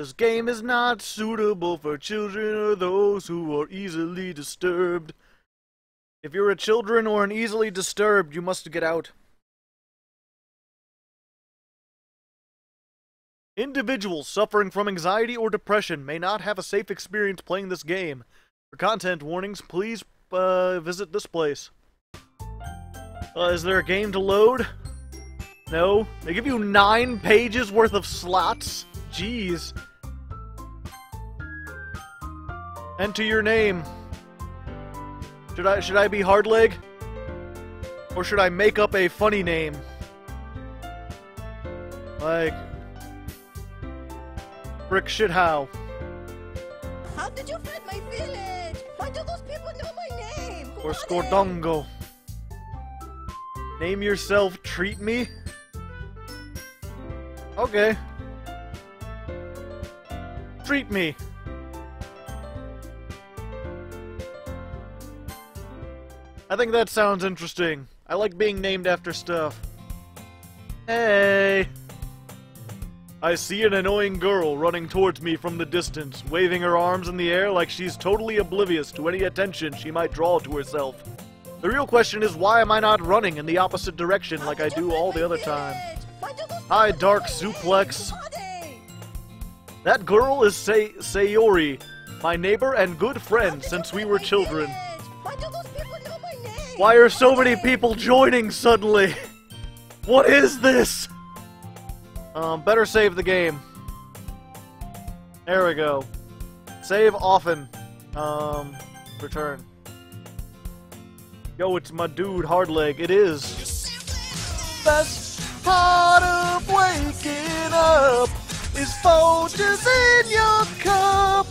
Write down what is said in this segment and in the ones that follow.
This game is not suitable for children or those who are easily disturbed. If you're a children or an easily disturbed, you must get out. Individuals suffering from anxiety or depression may not have a safe experience playing this game. For content warnings, please visit this place. Is there a game to load? No. They give you 9 pages worth of slots? Jeez. Enter your name. Should I be Hardleg? Or should I make up a funny name? Like... Frick shit how? How did you flood my village? Why do those people know my name? Who Or are they? Skordongo. Name yourself Treat Me? Okay. Treat Me. I think that sounds interesting. I like being named after stuff. Hey! I see an annoying girl running towards me from the distance, waving her arms in the air like she's totally oblivious to any attention she might draw to herself. The real question is, why am I not running in the opposite direction like I do all the other time? Hi, Dark Suplex. That girl is Sayori, my neighbor and good friend since we were children. Why are so many people joining suddenly? What is this? Better save the game. There we go. Save often. Return. Yo, it's my dude, Hardleg. It is. Best part of waking up is Folgers in your cup.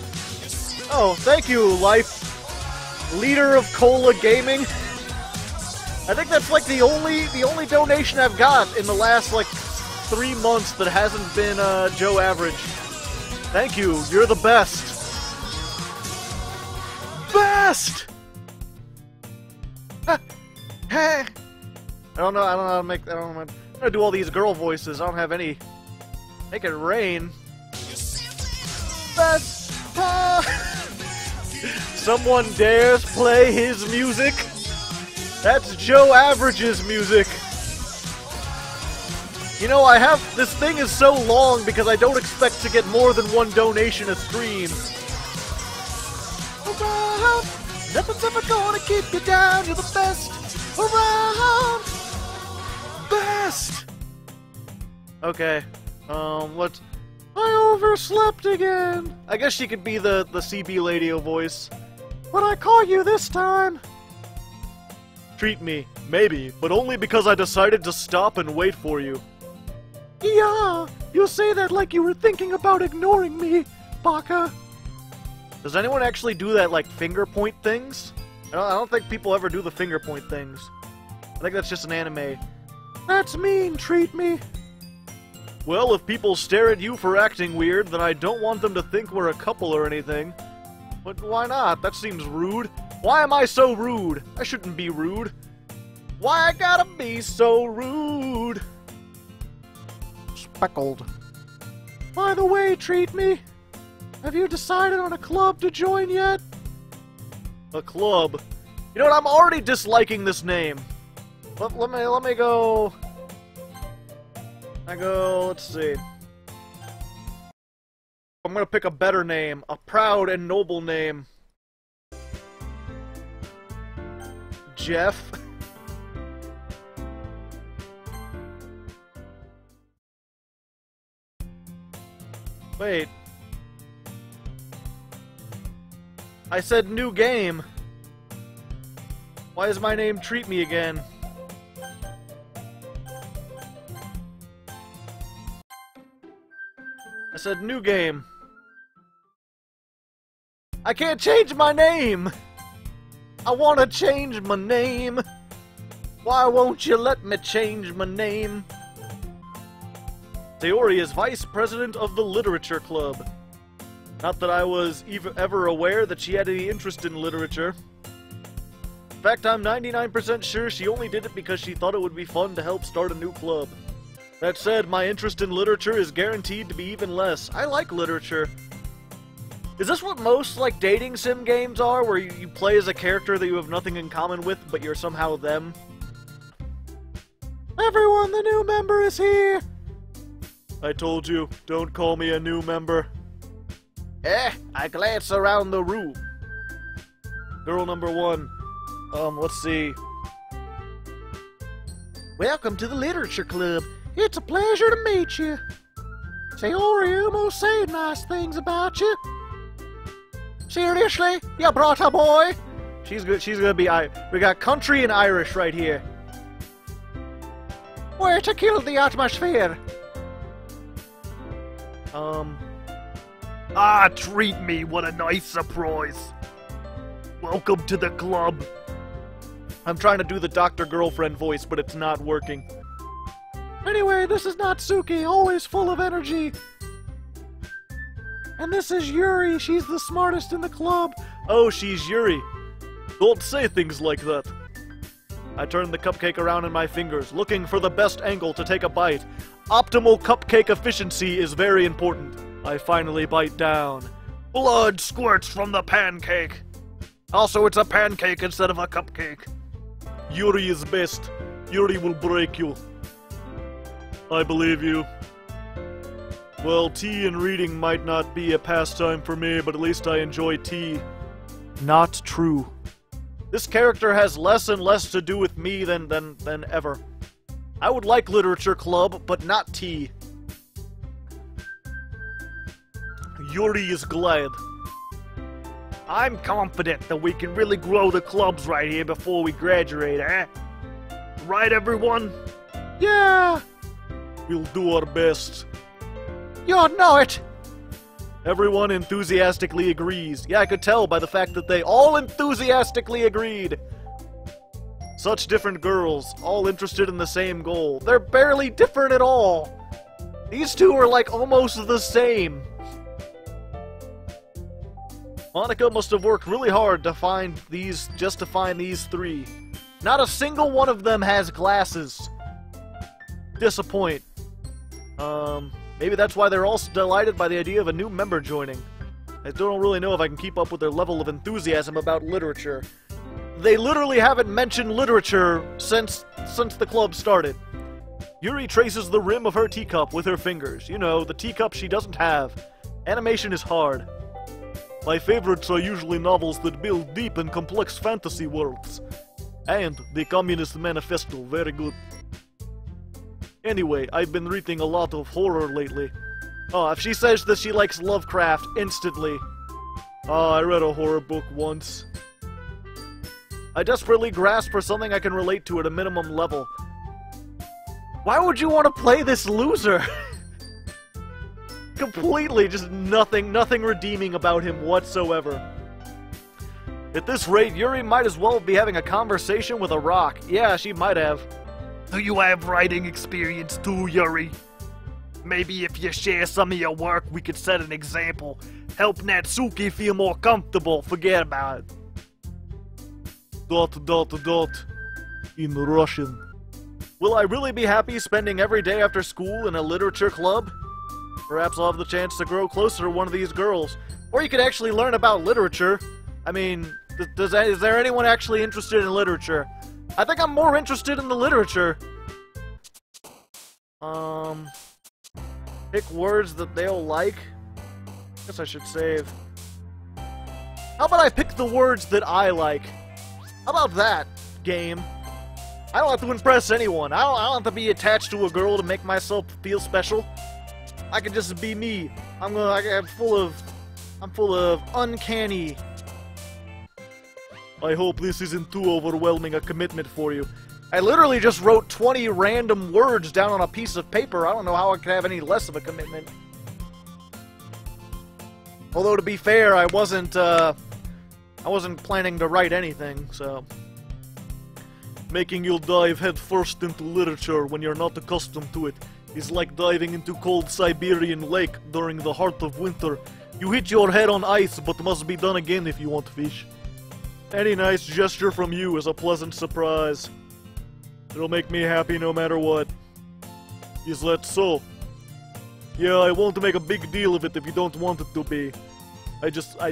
Oh, thank you, Life. Leader of Cola Gaming. I think that's like the only donation I've got in the last like 3 months that hasn't been Joe Average. Thank you. You're the best. Best. Hey. I don't know how to make. I'm gonna do all these girl voices. I don't have any. Make it rain. Best. Someone dares play his music. That's Joe Average's music. You know, this thing is so long because I don't expect to get more than 1 donation a stream. Around, nothing's ever gonna keep you down, you're the best around. Best! Okay, what? I overslept again. I guess she could be the CB radio voice. What'd I call you this time? Treat me, maybe, but only because I decided to stop and wait for you. Yeah, you say that like you were thinking about ignoring me, Baka. Does anyone actually do that, like, finger point things? I don't think people ever do the finger point things. I think that's just an anime. That's mean, Treat Me. Well, if people stare at you for acting weird, then I don't want them to think we're a couple or anything. But why not? That seems rude. Why am I so rude? I shouldn't be rude. Why I gotta be so rude? Speckled. By the way, Treat Me, have you decided on a club to join yet? A club? You know what? I'm already disliking this name. Let me go. Let's see. I'm gonna pick a better name, a proud and noble name. Jeff. Wait. I said new game. Why is my name Treat Me again? I said new game. I can't change my name! I wanna change my name! Why won't you let me change my name? Sayori is vice president of the Literature Club. Not that I was ever aware that she had any interest in literature. In fact, I'm 99% sure she only did it because she thought it would be fun to help start a new club. That said, my interest in literature is guaranteed to be even less. I like literature. Is this what most, like, dating sim games are, where you play as a character that you have nothing in common with, but you're somehow them? Everyone, the new member is here! I told you, don't call me a new member. I glance around the room. Girl number 1. Let's see. Welcome to the Literature Club. It's a pleasure to meet you. Sayori almost saying nice things about you. Seriously? You brought a boy? She's good. She's gonna be. We got country and Irish right here. Where to kill the atmosphere? Treat me. What a nice surprise. Welcome to the club. I'm trying to do the Dr. Girlfriend voice, but it's not working. Anyway, this is Natsuki, always full of energy. And this is Yuri, she's the smartest in the club. Oh, she's Yuri. Don't say things like that. I turn the cupcake around in my fingers, looking for the best angle to take a bite. Optimal cupcake efficiency is very important. I finally bite down. Blood squirts from the pancake. Also, it's a pancake instead of a cupcake. Yuri is best. Yuri will break you. I believe you. Well, tea and reading might not be a pastime for me, but at least I enjoy tea. Not true. This character has less and less to do with me than ever. I would like literature club, but not tea. Yuri is glad. I'm confident that we can really grow the clubs right here before we graduate, eh? Right, everyone? Yeah! We'll do our best. You know it! Everyone enthusiastically agrees. Yeah, I could tell by the fact that they all enthusiastically agreed. Such different girls, all interested in the same goal. They're barely different at all. These two are like almost the same. Monica must have worked really hard to find these, just to find these three. Not a single one of them has glasses. Disappoint. Maybe that's why they're all delighted by the idea of a new member joining. I don't really know if I can keep up with their level of enthusiasm about literature. They literally haven't mentioned literature since the club started. Yuri traces the rim of her teacup with her fingers. You know, the teacup she doesn't have. Animation is hard. My favorites are usually novels that build deep and complex fantasy worlds. And the Communist Manifesto, very good. Anyway, I've been reading a lot of horror lately. Oh, if she says that she likes Lovecraft, instantly. Oh, I read a horror book once. I desperately grasp for something I can relate to at a minimum level. Why would you want to play this loser? Completely, just nothing redeeming about him whatsoever. At this rate, Yuri might as well be having a conversation with a rock. Yeah, she might have. Do you have writing experience too, Yuri? Maybe if you share some of your work, we could set an example. Help Natsuki feel more comfortable. Forget about it. ... in Russian. Will I really be happy spending every day after school in a literature club? Perhaps I'll have the chance to grow closer to one of these girls. Or you could actually learn about literature. I mean, is there anyone actually interested in literature? I think I'm more interested in the literature. Pick words that they'll like. Guess I should save. How about I pick the words that I like? How about that, game? I don't have to impress anyone. I don't have to be attached to a girl to make myself feel special. I can just be me. I'm full of uncanny. I hope this isn't too overwhelming a commitment for you. I literally just wrote 20 random words down on a piece of paper. I don't know how I could have any less of a commitment. Although, to be fair, I wasn't planning to write anything, so... Making you dive headfirst into literature when you're not accustomed to it is like diving into cold Siberian lake during the heart of winter. You hit your head on ice, but must be done again if you want fish. Any nice gesture from you is a pleasant surprise. It'll make me happy no matter what. Is that so? Yeah, I won't make a big deal of it if you don't want it to be.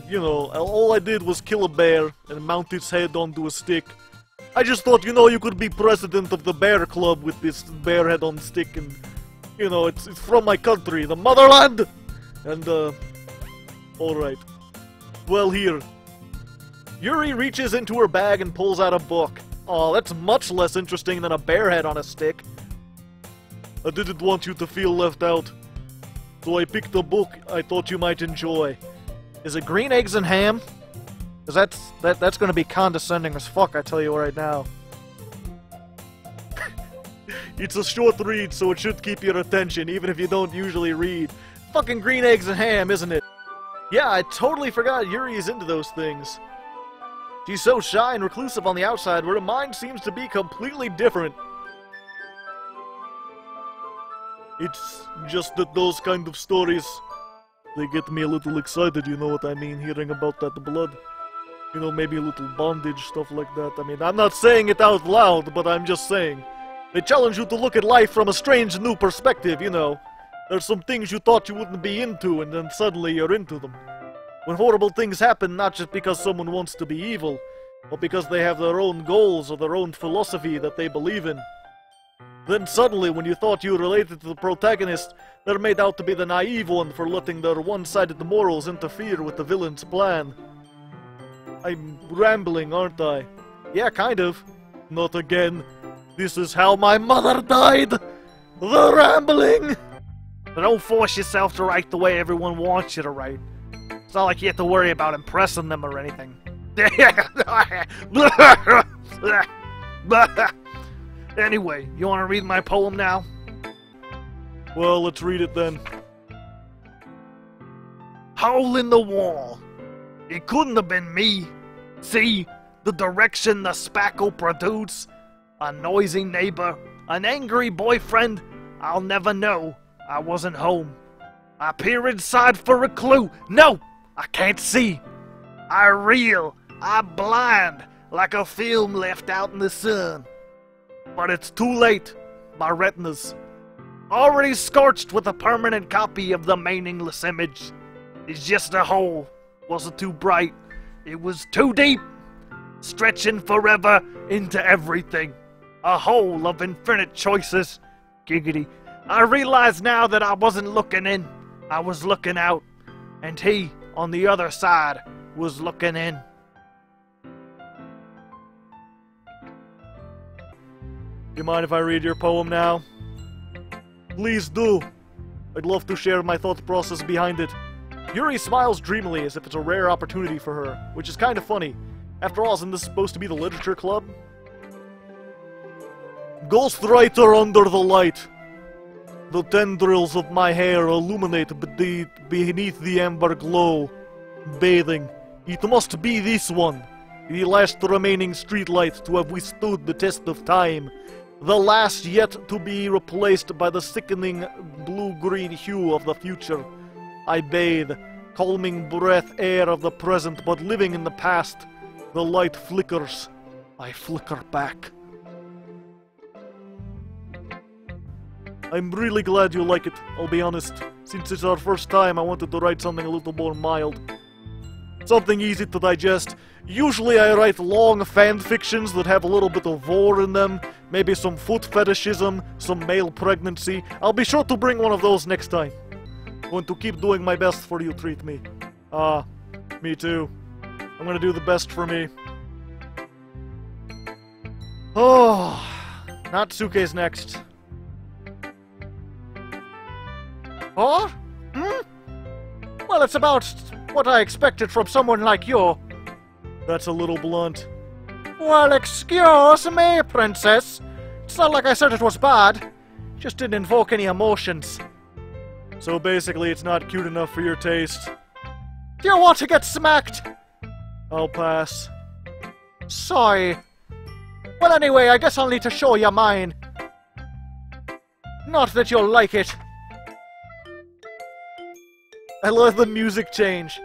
You know, all I did was kill a bear and mount its head onto a stick. I just thought, you know, you could be president of the bear club with this bear head on stick and, you know, it's from my country, the motherland! And, alright. Well, here. Yuri reaches into her bag and pulls out a book. Oh, that's much less interesting than a bear head on a stick. I didn't want you to feel left out, so I picked a book I thought you might enjoy. Is it Green Eggs and Ham? Cause that's gonna be condescending as fuck, I tell you right now. It's a short read, so it should keep your attention, even if you don't usually read. Fucking Green Eggs and Ham, isn't it? Yeah, I totally forgot Yuri is into those things. She's so shy and reclusive on the outside, where her mind seems to be completely different. It's just that those kind of stories, they get me a little excited, you know what I mean, hearing about that blood. You know, maybe a little bondage, stuff like that. I mean, I'm not saying it out loud, but I'm just saying. They challenge you to look at life from a strange new perspective, you know. There's some things you thought you wouldn't be into, and then suddenly you're into them. When horrible things happen, not just because someone wants to be evil, but because they have their own goals or their own philosophy that they believe in. Then suddenly, when you thought you related to the protagonist, they're made out to be the naive one for letting their one-sided morals interfere with the villain's plan. I'm rambling, aren't I? Yeah, kind of. Not again. This is how my mother died! The rambling! But don't force yourself to write the way everyone wants you to write. It's not like you have to worry about impressing them or anything. Anyway, you want to read my poem now? Well, let's read it then. Hole in the wall. It couldn't have been me. See, the direction the spackle produce. A noisy neighbor, an angry boyfriend. I'll never know. I wasn't home. I peer inside for a clue. No, I can't see. I reel. I blind, like a film left out in the sun. But it's too late. My retinas already scorched with a permanent copy of the meaningless image. It's just a hole. Wasn't too bright. It was too deep. Stretching forever into everything. A hole of infinite choices. Giggity. I realize now that I wasn't looking in. I was looking out. And he, on the other side, was looking in. You mind if I read your poem now? Please do. I'd love to share my thought process behind it. Yuri smiles dreamily as if it's a rare opportunity for her, which is kind of funny. After all, isn't this supposed to be the literature club? Ghostwriter under the light. The tendrils of my hair illuminate beneath the amber glow. Bathing. It must be this one. The last remaining streetlight to have withstood the test of time. The last yet to be replaced by the sickening blue-green hue of the future. I bathe, calming breath air of the present, but living in the past. The light flickers. I flicker back. I'm really glad you like it, I'll be honest. Since it's our first time, I wanted to write something a little more mild. Something easy to digest. Usually I write long fan fictions that have a little bit of gore in them, maybe some foot fetishism, some male pregnancy. I'll be sure to bring one of those next time. Going to keep doing my best for you, treat me. Me too. I'm gonna do the best for me. Oh, Natsuke's next. Oh? Well, it's about what I expected from someone like you. That's a little blunt. Well, excuse me, princess. It's not like I said it was bad. Just didn't invoke any emotions. So basically, it's not cute enough for your taste. Do you want to get smacked? I'll pass. Sorry. Well, anyway, I guess I'll need to show you mine. Not that you'll like it. I love the music change.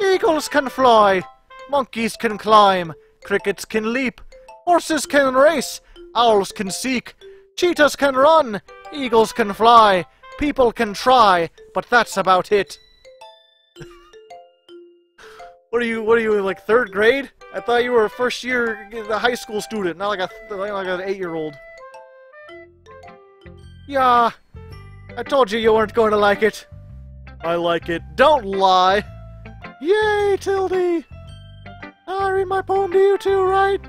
Eagles can fly. Monkeys can climb. Crickets can leap. Horses can race. Owls can seek. Cheetahs can run. Eagles can fly, people can try, but that's about it. What are you in, like, 3rd grade? I thought you were a first year high school student, not like an 8-year-old. Yeah, I told you you weren't going to like it. I like it. Don't lie! Yay, Tildy! Now I read my poem to you too, right?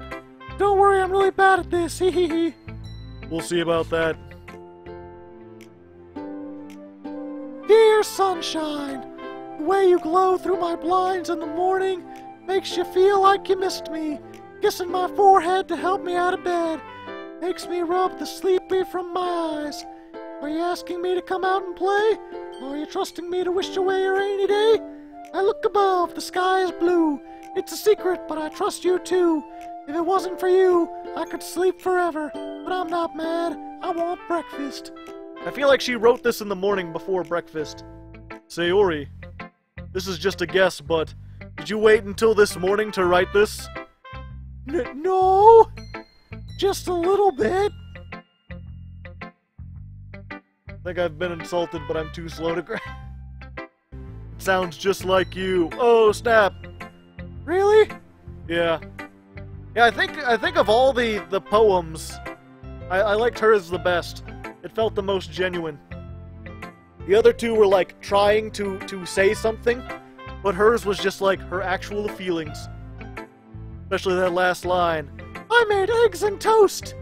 Don't worry, I'm really bad at this, hee hee hee. We'll see about that. Dear sunshine, the way you glow through my blinds in the morning makes you feel like you missed me. Kissing my forehead to help me out of bed makes me rub the sleep from my eyes. Are you asking me to come out and play? Are you trusting me to wish away a rainy day? I look above, the sky is blue. It's a secret, but I trust you too. If it wasn't for you, I could sleep forever. But I'm not mad. I want breakfast. I feel like she wrote this in the morning before breakfast. Sayori, this is just a guess, but did you wait until this morning to write this? No, just a little bit. I think I've been insulted, but I'm too slow to grab. It sounds just like you. Oh, snap. Really? Yeah. Yeah, I think of all the poems, I liked hers the best. It felt the most genuine. The other two were like trying to say something, but hers was just like her actual feelings. Especially that last line. I made eggs and toast!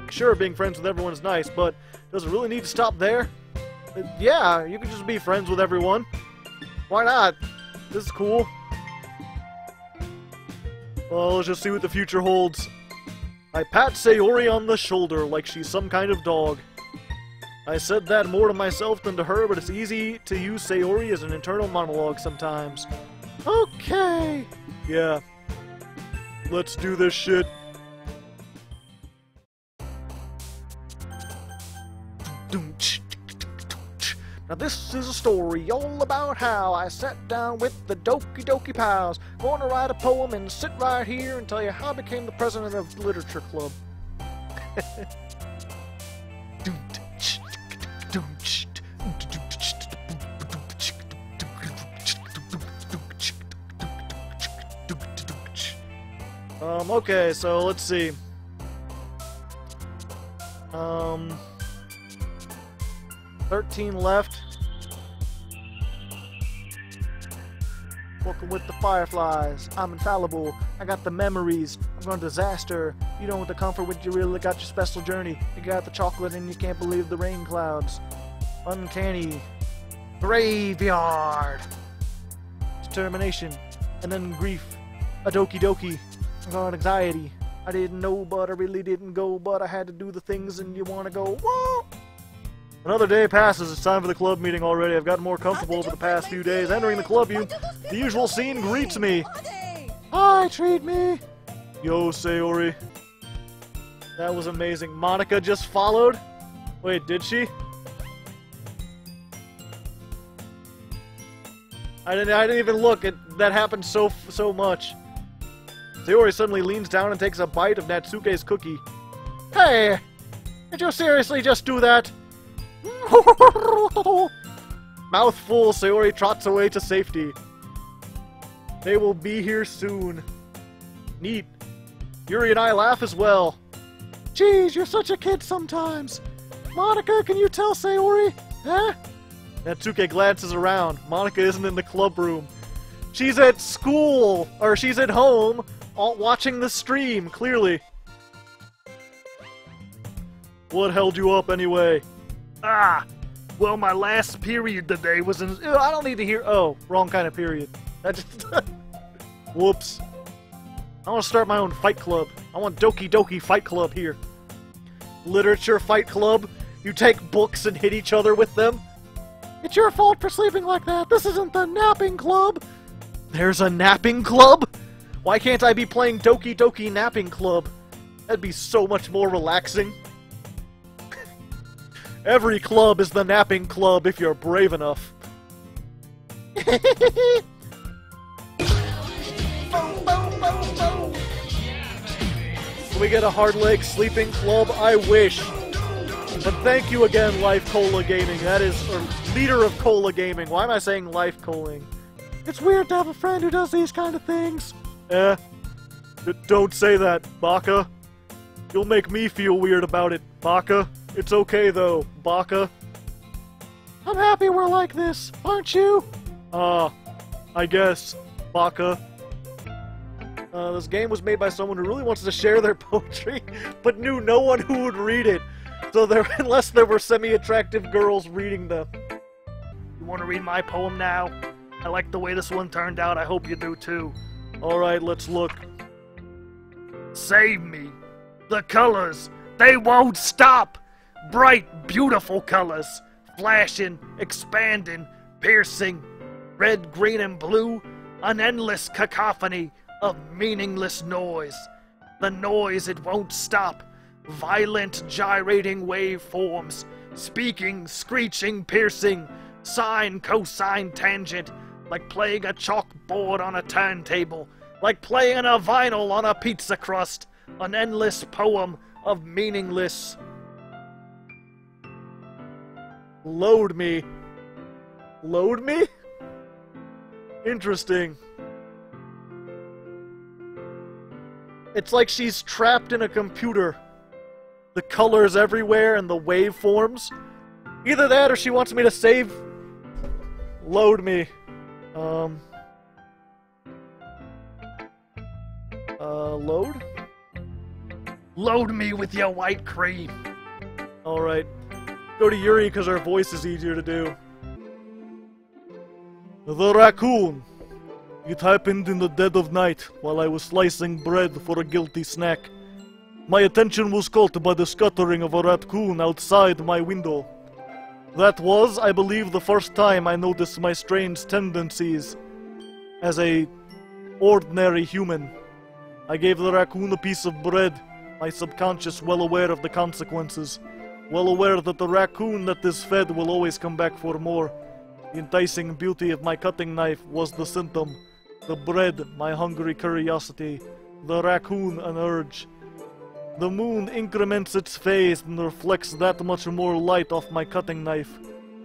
Sure, being friends with everyone is nice, but does it really need to stop there? Yeah, you can just be friends with everyone. Why not? This is cool. Well, let's just see what the future holds. I pat Sayori on the shoulder like she's some kind of dog. I said that more to myself than to her, but it's easy to use Sayori as an internal monologue sometimes. Okay. Yeah. Let's do this shit. Now this is a story all about how I sat down with the Doki Doki pals. Going to write a poem and sit right here and tell you how I became the president of the literature club. Okay, so let's see. 13 left. Walking with the fireflies. I'm infallible. I got the memories. I'm going to disaster. You don't want the comfort when you really got your special journey. You got the chocolate and you can't believe the rain clouds. Uncanny. Graveyard. Determination. And then grief. A Doki Doki. I got anxiety. I didn't know, but I really didn't go, but I had to do the things and you want to go, whoa! Another day passes. It's time for the club meeting already. I've gotten more comfortable over the past few days. Entering the club, the usual scene greets me. Hi, treat me. Yo, Sayori. That was amazing. Monica just followed? Wait, did she? I didn't even look. That happened so much. Sayori suddenly leans down and takes a bite of Natsuke's cookie. Hey! Did you seriously just do that? Mouth full, Sayori trots away to safety. They will be here soon. Neat. Yuri and I laugh as well. Geez, you're such a kid sometimes. Monica, can you tell Sayori? Huh? Natsuke glances around. Monica isn't in the club room. She's at school, or she's at home, watching the stream, clearly. What held you up anyway? Ah, well, my last period today was in... I don't need to hear... Oh, wrong kind of period. That just... Whoops. I want to start my own fight club. I want Doki Doki Fight Club here. Literature Fight Club? You take books and hit each other with them? It's your fault for sleeping like that. This isn't the napping club. There's a napping club? Why can't I be playing Doki Doki Napping Club? That'd be so much more relaxing. Every club is the napping club if you're brave enough. Can we get a Hardleg sleeping club? I wish. And thank you again, Life Cola Gaming. That is, or leader of Cola Gaming. Why am I saying Life Coling? It's weird to have a friend who does these kind of things. Don't say that, Baka. You'll make me feel weird about it, Baka. It's okay though, Baka. I'm happy we're like this, aren't you? I guess, Baka. This game was made by someone who really wants to share their poetry, but knew no one who would read it. So unless there were semi-attractive girls reading them. You want to read my poem now? I like the way this one turned out. I hope you do too. Alright, let's look. Save me. The colors, they won't stop. Bright, beautiful colors. Flashing, expanding, piercing. Red, green, and blue. An endless cacophony of meaningless noise. The noise, it won't stop. Violent, gyrating waveforms. Speaking, screeching, piercing. Sine, cosine, tangent. Like playing a chalkboard on a turntable. Like playing a vinyl on a pizza crust. An endless poem of meaningless. Load me. Load me? Interesting. It's like she's trapped in a computer. The colors everywhere and the waveforms. Either that or she wants me to save... Load me. Load? Load me with your white cream. Alright. Go to Yuri because her voice is easier to do. The raccoon. It happened in the dead of night while I was slicing bread for a guilty snack. My attention was caught by the scuttering of a raccoon outside my window. That was, I believe, the first time I noticed my strange tendencies as a ordinary human. I gave the raccoon a piece of bread, my subconscious well aware of the consequences, well aware that the raccoon that is fed will always come back for more. The enticing beauty of my cutting knife was the symptom, the bread my hungry curiosity, the raccoon an urge. The moon increments its phase and reflects that much more light off my cutting knife,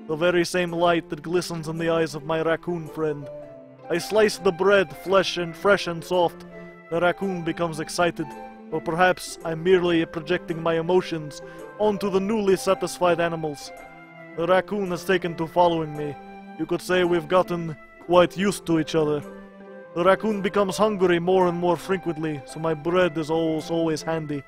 the very same light that glistens in the eyes of my raccoon friend. I slice the bread, fresh and soft. The raccoon becomes excited, or perhaps I'm merely projecting my emotions onto the newly satisfied animals. The raccoon has taken to following me. You could say we've gotten quite used to each other. The raccoon becomes hungry more and more frequently, so my bread is always handy.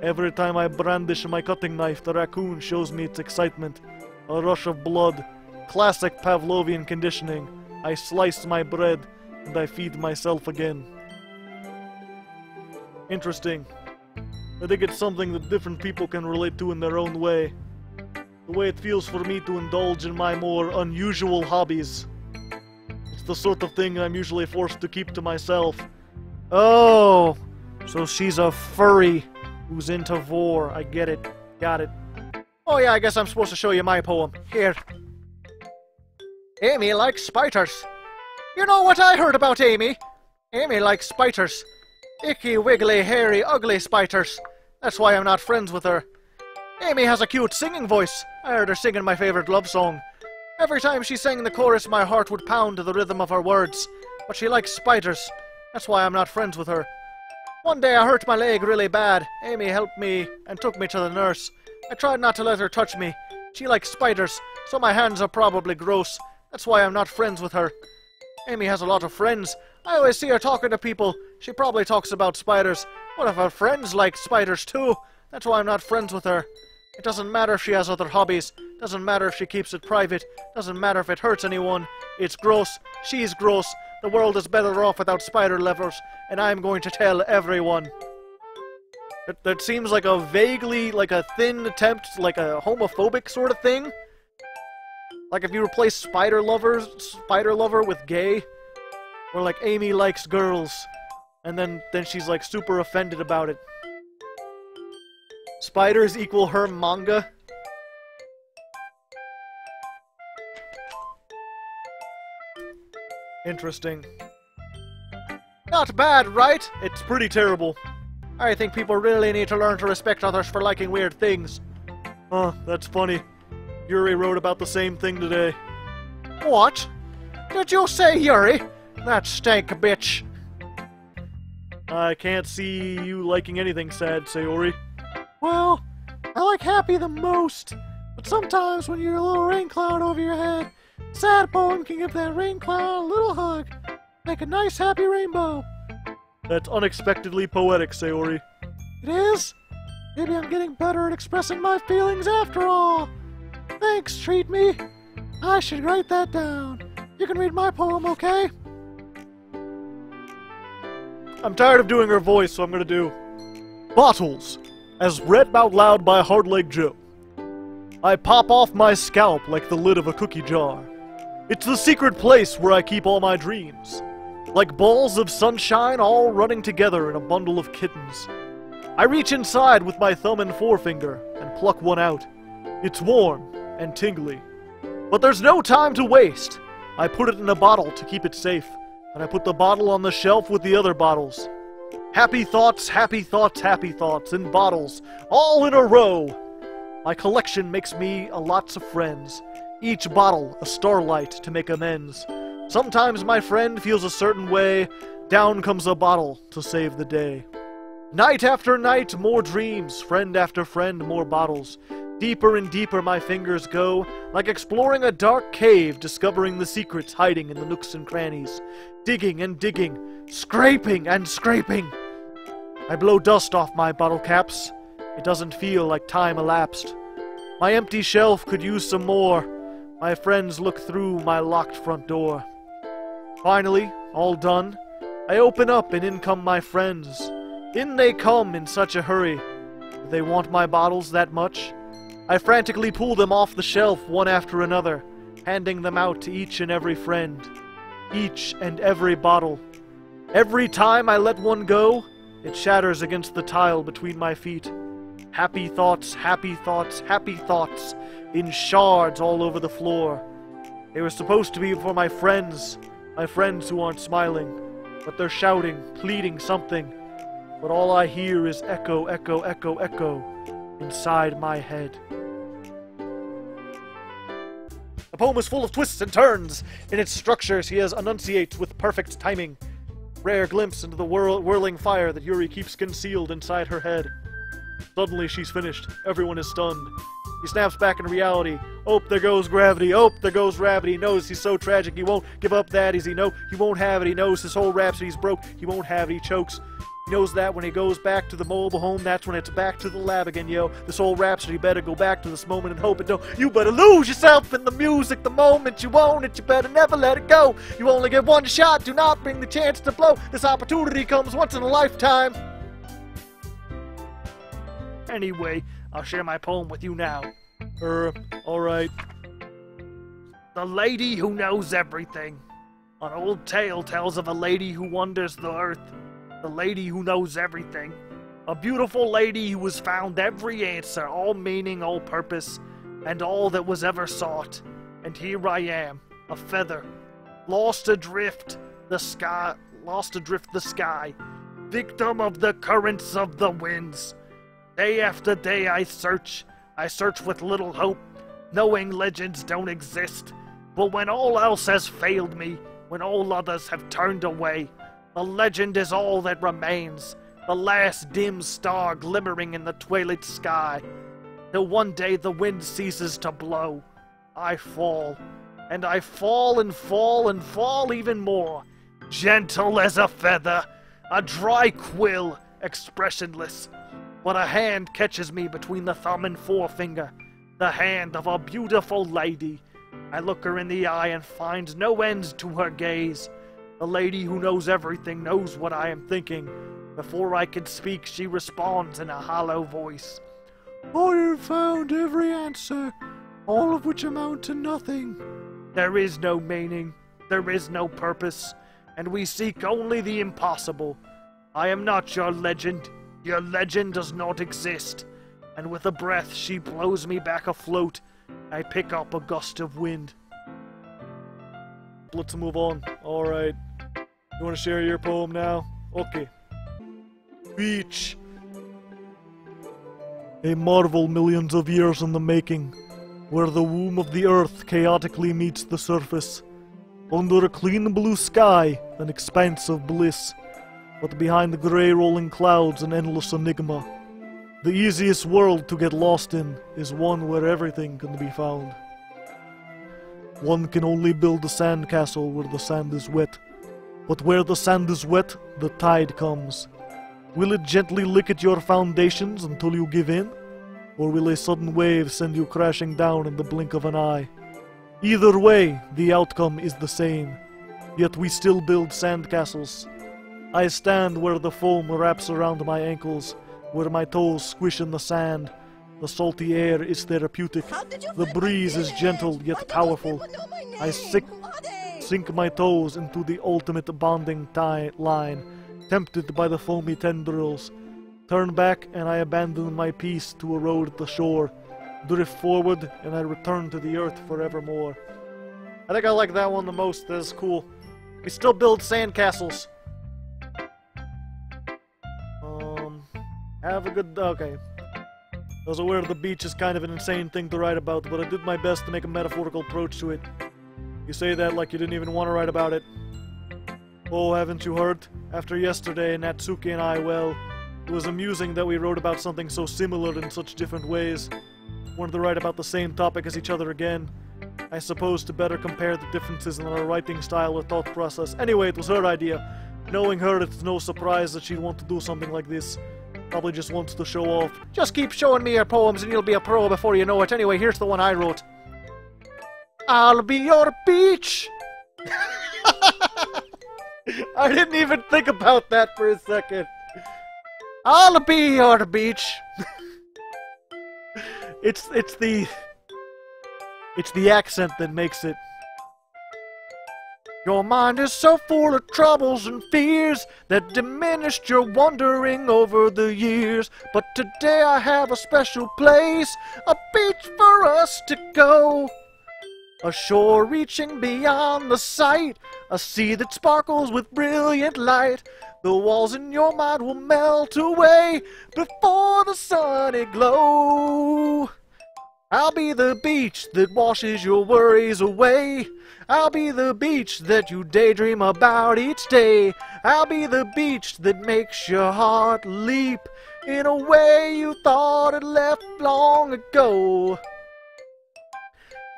Every time I brandish my cutting knife, the raccoon shows me its excitement. A rush of blood. Classic Pavlovian conditioning. I slice my bread, and I feed myself again. Interesting. I think it's something that different people can relate to in their own way. The way it feels for me to indulge in my more unusual hobbies. It's the sort of thing I'm usually forced to keep to myself. Oh! So she's a furry who's into vor. I get it. Got it. Oh yeah, I guess I'm supposed to show you my poem. Here. Amy likes spiders. You know what I heard about Amy? Amy likes spiders. Icky, wiggly, hairy, ugly spiders. That's why I'm not friends with her. Amy has a cute singing voice. I heard her singing my favorite love song. Every time she sang the chorus, my heart would pound to the rhythm of her words. But she likes spiders. That's why I'm not friends with her. One day I hurt my leg really bad. Amy helped me and took me to the nurse. I tried not to let her touch me. She likes spiders, so my hands are probably gross. That's why I'm not friends with her. Amy has a lot of friends. I always see her talking to people. She probably talks about spiders. What if her friends like spiders too? That's why I'm not friends with her. It doesn't matter if she has other hobbies. Doesn't matter if she keeps it private. Doesn't matter if it hurts anyone. It's gross. She's gross. The world is better off without spider levers, and I'm going to tell everyone. That seems like a vaguely, like a thin attempt, like a homophobic sort of thing. Like if you replace spider lover with gay. Or like Amy likes girls. And then she's like super offended about it. Spiders equal her manga. Interesting. Not bad, right? It's pretty terrible. I think people really need to learn to respect others for liking weird things. Huh, that's funny. Yuri wrote about the same thing today. What? Did you say Yuri? That stank bitch. I can't see you liking anything sad, Sayori. Well, I like happy the most. But sometimes when you're a little rain cloud over your head, sad Boing can give that rain cloud a little hug. Make a nice happy rainbow. That's unexpectedly poetic, Sayori. It is? Maybe I'm getting better at expressing my feelings after all. Thanks, Treat Me. I should write that down. You can read my poem, okay? I'm tired of doing her voice, so I'm gonna do Bottles, as read out loud by Hardleg Joe. I pop off my scalp like the lid of a cookie jar. It's the secret place where I keep all my dreams, like balls of sunshine all running together in a bundle of kittens. I reach inside with my thumb and forefinger and pluck one out. It's warm and tingly. But there's no time to waste. I put it in a bottle to keep it safe, and I put the bottle on the shelf with the other bottles. Happy thoughts, happy thoughts, happy thoughts, in bottles, all in a row. My collection makes me a lots of friends, each bottle a starlight to make amends. Sometimes my friend feels a certain way, down comes a bottle to save the day. Night after night, more dreams, friend after friend, more bottles. Deeper and deeper my fingers go, like exploring a dark cave, discovering the secrets hiding in the nooks and crannies. Digging and digging, scraping and scraping. I blow dust off my bottle caps. It doesn't feel like time elapsed. My empty shelf could use some more. My friends look through my locked front door. Finally, all done, I open up and in come my friends. In they come in such a hurry. Do they want my bottles that much? I frantically pull them off the shelf one after another, handing them out to each and every friend. Each and every bottle. Every time I let one go, it shatters against the tile between my feet. Happy thoughts, happy thoughts, happy thoughts, in shards all over the floor. They were supposed to be for my friends who aren't smiling, but they're shouting, pleading something. But all I hear is echo, echo, echo, echo, inside my head. The poem is full of twists and turns. In its structures, he enunciates with perfect timing. Rare glimpse into the whirling fire that Yuri keeps concealed inside her head. Suddenly, she's finished. Everyone is stunned. He snaps back into reality. Oh, there goes gravity. Oh, there goes Rabbit. He knows he's so tragic. He won't give up that. He won't have it. He knows his whole rhapsody's broke. He won't have it. He chokes. He knows that when he goes back to the mobile home, that's when it's back to the lab again, yo. This whole rhapsody better go back to this moment and hope it don't. You better lose yourself in the music the moment you own it. You better never let it go. You only get one shot. Do not bring the chance to blow. This opportunity comes once in a lifetime. Anyway, I'll share my poem with you now. Alright. The lady who knows everything. An old tale tells of a lady who wanders the earth. The lady who knows everything. A beautiful lady who has found every answer, all meaning, all purpose, and all that was ever sought. And here I am, a feather, lost adrift the sky, victim of the currents of the winds. Day after day I search with little hope, knowing legends don't exist. But when all else has failed me, when all others have turned away, a legend is all that remains, the last dim star glimmering in the twilight sky. Till one day the wind ceases to blow. I fall, and I fall and fall and fall even more, gentle as a feather, a dry quill, expressionless. But a hand catches me between the thumb and forefinger, the hand of a beautiful lady. I look her in the eye and find no end to her gaze. The lady who knows everything knows what I am thinking. Before I can speak, she responds in a hollow voice. I have found every answer, all of which amount to nothing. There is no meaning, there is no purpose, and we seek only the impossible. I am not your legend. Your legend does not exist. And with a breath, she blows me back afloat. I pick up a gust of wind. Let's move on. Alright. You want to share your poem now? Okay. Beach. A marvel millions of years in the making, where the womb of the earth chaotically meets the surface. Under a clean blue sky, an expanse of bliss, but behind the grey rolling clouds an endless enigma. The easiest world to get lost in is one where everything can be found. One can only build a sandcastle where the sand is wet, but where the sand is wet, the tide comes. Will it gently lick at your foundations until you give in? Or will a sudden wave send you crashing down in the blink of an eye? Either way, the outcome is the same. Yet we still build sandcastles. I stand where the foam wraps around my ankles, where my toes squish in the sand. The salty air is therapeutic. The breeze is gentle yet powerful. I sink my toes into the ultimate bonding line, tempted by the foamy tendrils. Turn back and I abandon my peace to erode the shore. Drift forward and I return to the earth forevermore. I think I like that one the most. That's cool. We still build sandcastles. Have a good... okay. I was aware the beach is kind of an insane thing to write about, but I did my best to make a metaphorical approach to it. You say that like you didn't even want to write about it. Oh, haven't you heard? After yesterday, Natsuki and I, well, it was amusing that we wrote about something so similar in such different ways. Wanted to write about the same topic as each other again. I suppose to better compare the differences in our writing style or thought process. Anyway, it was her idea. Knowing her, it's no surprise that she'd want to do something like this. Probably just wants to show off. Just keep showing me your poems and you'll be a pro before you know it. Anyway, here's the one I wrote. I'll be your beach! I didn't even think about that for a second. I'll be your beach! It's the accent that makes it. Your mind is so full of troubles and fears that diminished your wandering over the years. But today I have a special place, a beach for us to go. A shore reaching beyond the sight, a sea that sparkles with brilliant light. The walls in your mind will melt away before the sunny glow. I'll be the beach that washes your worries away. I'll be the beach that you daydream about each day. I'll be the beach that makes your heart leap in a way you thought it left long ago.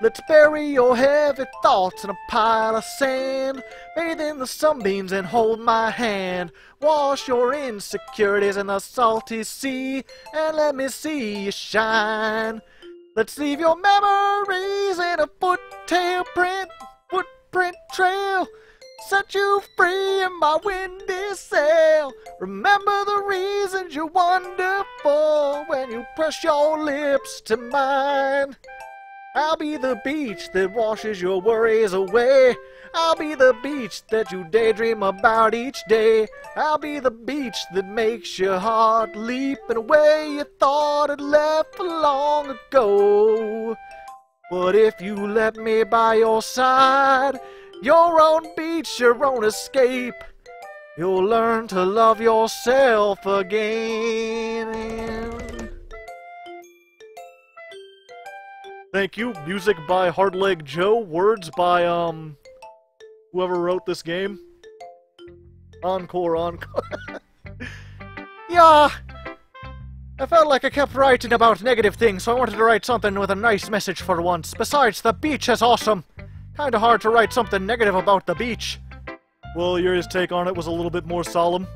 Let's bury your heavy thoughts in a pile of sand. Bathe in the sunbeams and hold my hand. Wash your insecurities in the salty sea and let me see you shine. Let's leave your memories in a footprint trail. Set you free in my windy sail. Remember the reasons you're wonderful when you press your lips to mine. I'll be the beach that washes your worries away. I'll be the beach that you daydream about each day. I'll be the beach that makes your heart leap in a way you thought it left long ago. But if you let me by your side, your own beach, your own escape, you'll learn to love yourself again. Thank you. Music by Hardleg Joe. Words by, whoever wrote this game. Encore. Yeah, I felt like I kept writing about negative things, so I wanted to write something with a nice message for once. Besides, the beach is awesome. Kinda hard to write something negative about the beach. Well, your take on it was a little bit more solemn.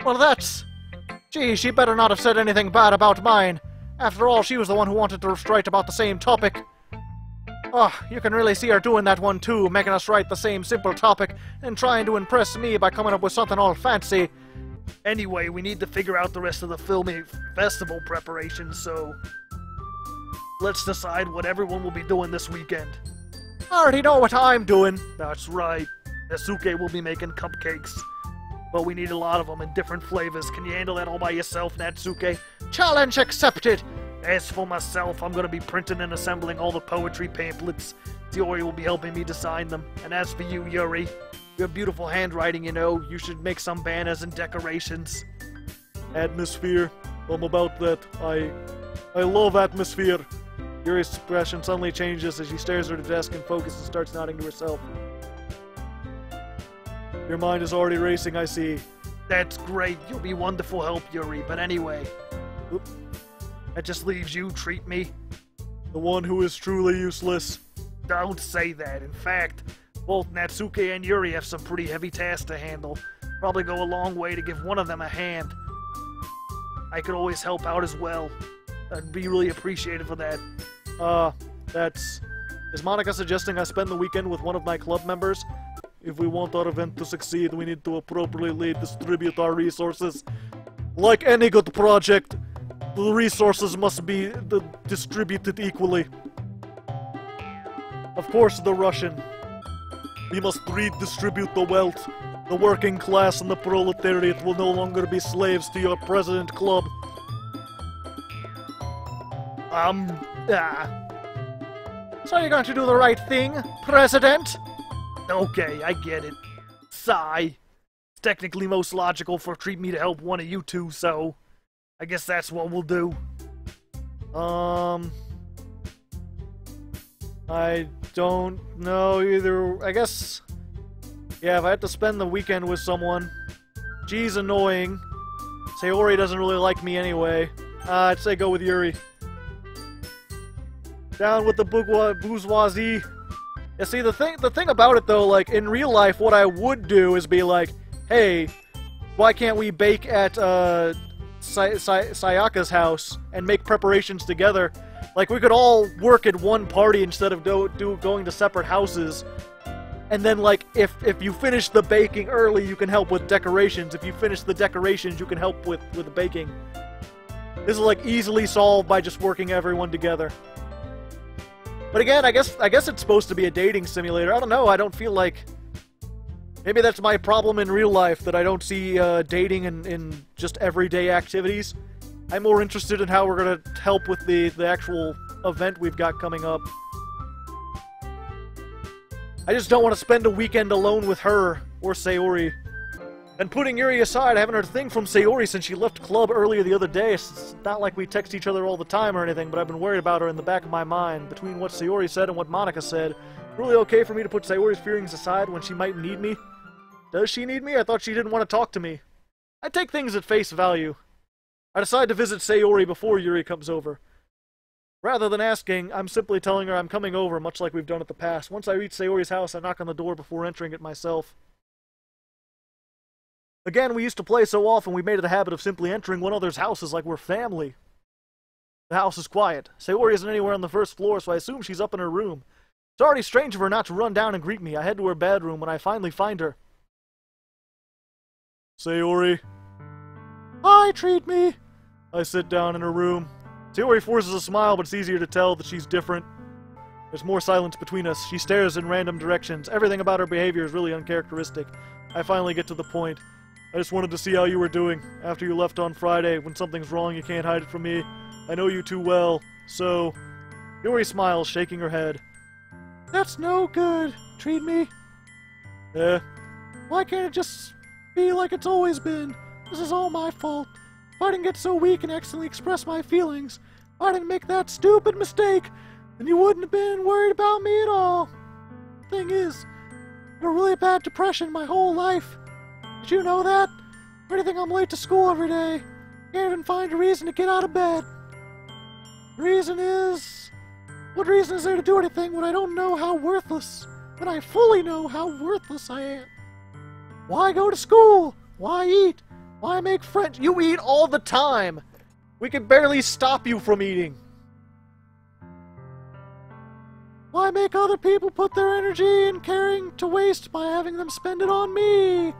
Well, that's... Gee, she better not have said anything bad about mine. After all, she was the one who wanted to write about the same topic. Oh, you can really see her doing that one too, making us write the same simple topic and trying to impress me by coming up with something all fancy. Anyway, we need to figure out the rest of the filming festival preparations, so let's decide what everyone will be doing this weekend. I already know what I'm doing. That's right. Natsuki will be making cupcakes. But we need a lot of them in different flavors. Can you handle that all by yourself, Natsuki? Challenge accepted! As for myself, I'm gonna be printing and assembling all the poetry pamphlets. Yuri will be helping me design them. And as for you, Yuri, you have beautiful handwriting, you know. You should make some banners and decorations. Atmosphere. About that, I love atmosphere. Yuri's expression suddenly changes as she stares at her desk and focuses and starts nodding to herself. Your mind is already racing, I see. That's great. You'll be wonderful help, Yuri. But anyway, that just leaves you, treat me. The one who is truly useless. Don't say that. In fact, both Natsuke and Yuri have some pretty heavy tasks to handle. Probably go a long way to give one of them a hand. I could always help out as well. I'd be really appreciative of that. Is Monica suggesting I spend the weekend with one of my club members? If we want our event to succeed, we need to appropriately distribute our resources. Like any good project, the resources must be distributed equally. Of course, the Russian. We must redistribute the wealth. The working class and the proletariat will no longer be slaves to your president club. So you're going to do the right thing, President? Okay, I get it. Sigh. It's technically most logical for Treat Me to help one of you two, so I guess that's what we'll do. I don't know either. I guess, yeah, if I had to spend the weekend with someone, G's annoying. Sayori doesn't really like me anyway. I'd say go with Yuri. Down with the bourgeoisie. Yeah, see, the thing about it, though, like, in real life, what I would do is be like, hey, why can't we bake at, Sayaka's house and make preparations together? Like, we could all work at one party instead of going to separate houses. And then, like, if you finish the baking early, you can help with decorations. If you finish the decorations, you can help with the baking. This is, like, easily solved by just working everyone together. But again, I guess it's supposed to be a dating simulator. I don't know, I don't feel like... Maybe that's my problem in real life, that I don't see dating in just everyday activities. I'm more interested in how we're gonna help with the actual event we've got coming up. I just don't want to spend a weekend alone with her, or Sayori. And putting Yuri aside, I haven't heard a thing from Sayori since she left club earlier the other day. It's not like we text each other all the time or anything, but I've been worried about her in the back of my mind. Between what Sayori said and what Monica said, really okay for me to put Sayori's feelings aside when she might need me? Does she need me? I thought she didn't want to talk to me. I take things at face value. I decide to visit Sayori before Yuri comes over. Rather than asking, I'm simply telling her I'm coming over, much like we've done in the past. Once I reach Sayori's house, I knock on the door before entering it myself. Again, we used to play so often we made it a habit of simply entering one another's houses like we're family. The house is quiet. Sayori isn't anywhere on the first floor, so I assume she's up in her room. It's already strange of her not to run down and greet me. I head to her bedroom when I finally find her. Sayori. Hi, Treat Me. I sit down in her room. Sayori forces a smile, but it's easier to tell that she's different. There's more silence between us. She stares in random directions. Everything about her behavior is really uncharacteristic. I finally get to the point. I just wanted to see how you were doing. After you left on Friday, when something's wrong, you can't hide it from me. I know you too well, so... Yuri smiles, shaking her head. That's no good, Treat Me. Why can't it just be like it's always been? This is all my fault. If I didn't get so weak and accidentally express my feelings, if I didn't make that stupid mistake, then you wouldn't have been worried about me at all. Thing is, I had a really bad depression my whole life. Did you know that? Why do you think I'm late to school every day? Can't even find a reason to get out of bed. The reason is... What reason is there to do anything when I don't know how worthless, when I fully know how worthless I am? Why go to school? Why eat? Why make friends? You eat all the time! We can barely stop you from eating. Why make other people put their energy and caring to waste by having them spend it on me?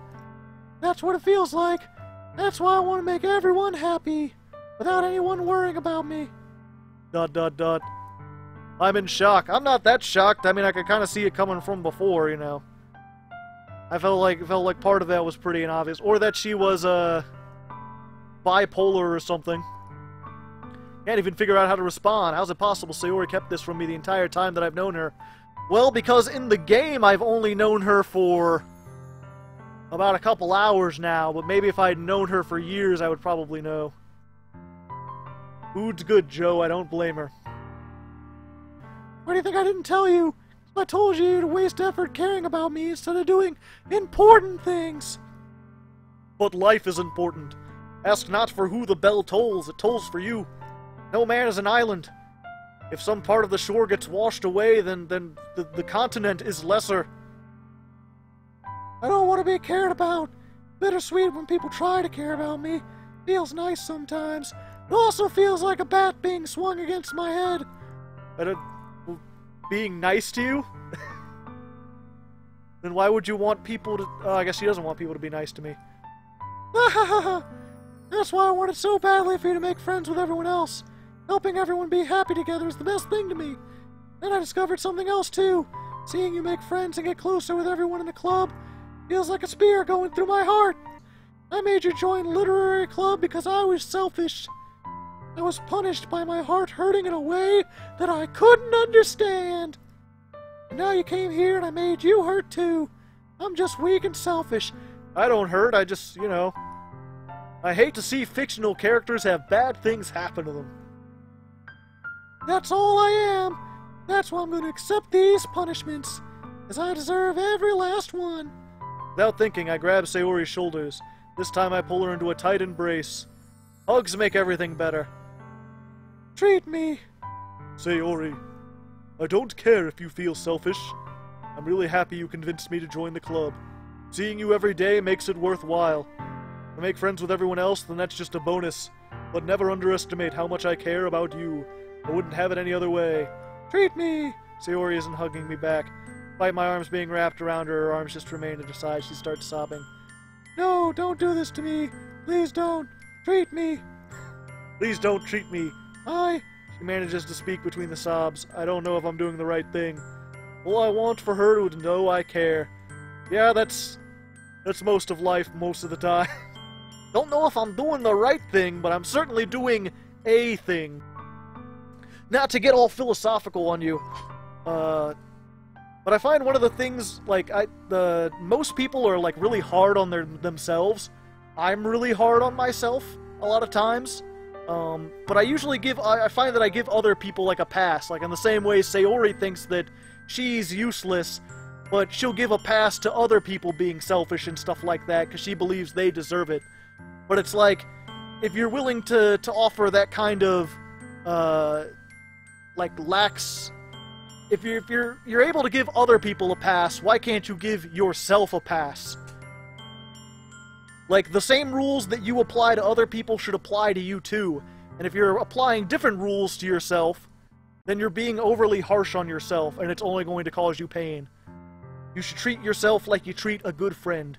That's what it feels like. That's why I want to make everyone happy, without anyone worrying about me. ... I'm in shock. I'm not that shocked. I mean, I could kind of see it coming from before, you know. I felt like part of that was pretty obvious. Or that she was, bipolar or something. Can't even figure out how to respond. How's it possible Sayori kept this from me the entire time that I've known her? Well, because in the game I've only known her for about a couple hours now, but maybe if I'd known her for years I would probably know. Food's good, Joe. I don't blame her. Why do you think I didn't tell you? I told you to waste effort caring about me instead of doing important things. But life is important. Ask not for who the bell tolls, it tolls for you. No man is an island. If some part of the shore gets washed away, then the continent is lesser. I don't want to be cared about. Bittersweet when people try to care about me. Feels nice sometimes. It also feels like a bat being swung against my head. Being nice to you? Then why would you want people to... I guess she doesn't want people to be nice to me. That's why I wanted so badly for you to make friends with everyone else. Helping everyone be happy together is the best thing to me. Then I discovered something else too. Seeing you make friends and get closer with everyone in the club feels like a spear going through my heart. I made you join literary club because I was selfish. I was punished by my heart hurting in a way that I couldn't understand. And now you came here and I made you hurt too. I'm just weak and selfish. I don't hurt, I just, you know... I hate to see fictional characters have bad things happen to them. That's all I am. That's why I'm going to accept these punishments, as I deserve every last one. Without thinking, I grab Sayori's shoulders. This time I pull her into a tight embrace. Hugs make everything better. Treat me. Sayori, I don't care if you feel selfish. I'm really happy you convinced me to join the club. Seeing you every day makes it worthwhile. If I make friends with everyone else, then that's just a bonus. But never underestimate how much I care about you. I wouldn't have it any other way. Treat me. Sayori isn't hugging me back. Despite my arms being wrapped around her, her arms just remain at her side. She starts sobbing. No, don't do this to me. Please don't. Treat me. Please don't treat me. She manages to speak between the sobs. I don't know if I'm doing the right thing. All I want for her to know I care. Yeah, that's most of life most of the time. Don't know if I'm doing the right thing, but I'm certainly doing a thing. Not to get all philosophical on you, but I find one of the things, like, most people are, like, really hard on themselves. I'm really hard on myself a lot of times. But I usually I find that I give other people, like, a pass. Like, in the same way Sayori thinks that she's useless, but she'll give a pass to other people being selfish and stuff like that, because she believes they deserve it. But it's like, if you're willing to offer that kind of, like, lax... If you're able to give other people a pass, why can't you give yourself a pass? Like, the same rules that you apply to other people should apply to you too. And if you're applying different rules to yourself, then you're being overly harsh on yourself, and it's only going to cause you pain. You should treat yourself like you treat a good friend.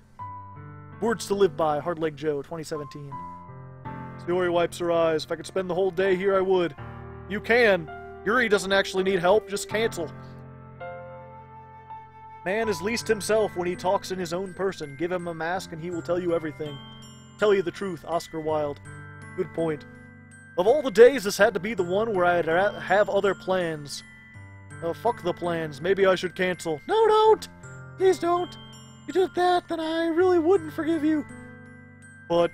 Words to live by, Hardleg Joe, 2017. Sayori wipes her eyes. If I could spend the whole day here, I would. You can. Yuri doesn't actually need help, just cancel. Man is least himself when he talks in his own person. Give him a mask and he will tell you everything. Tell you the truth, Oscar Wilde. Good point. Of all the days, this had to be the one where I'd have other plans. Fuck the plans. Maybe I should cancel. No, don't! Please don't. If you did that, then I really wouldn't forgive you. But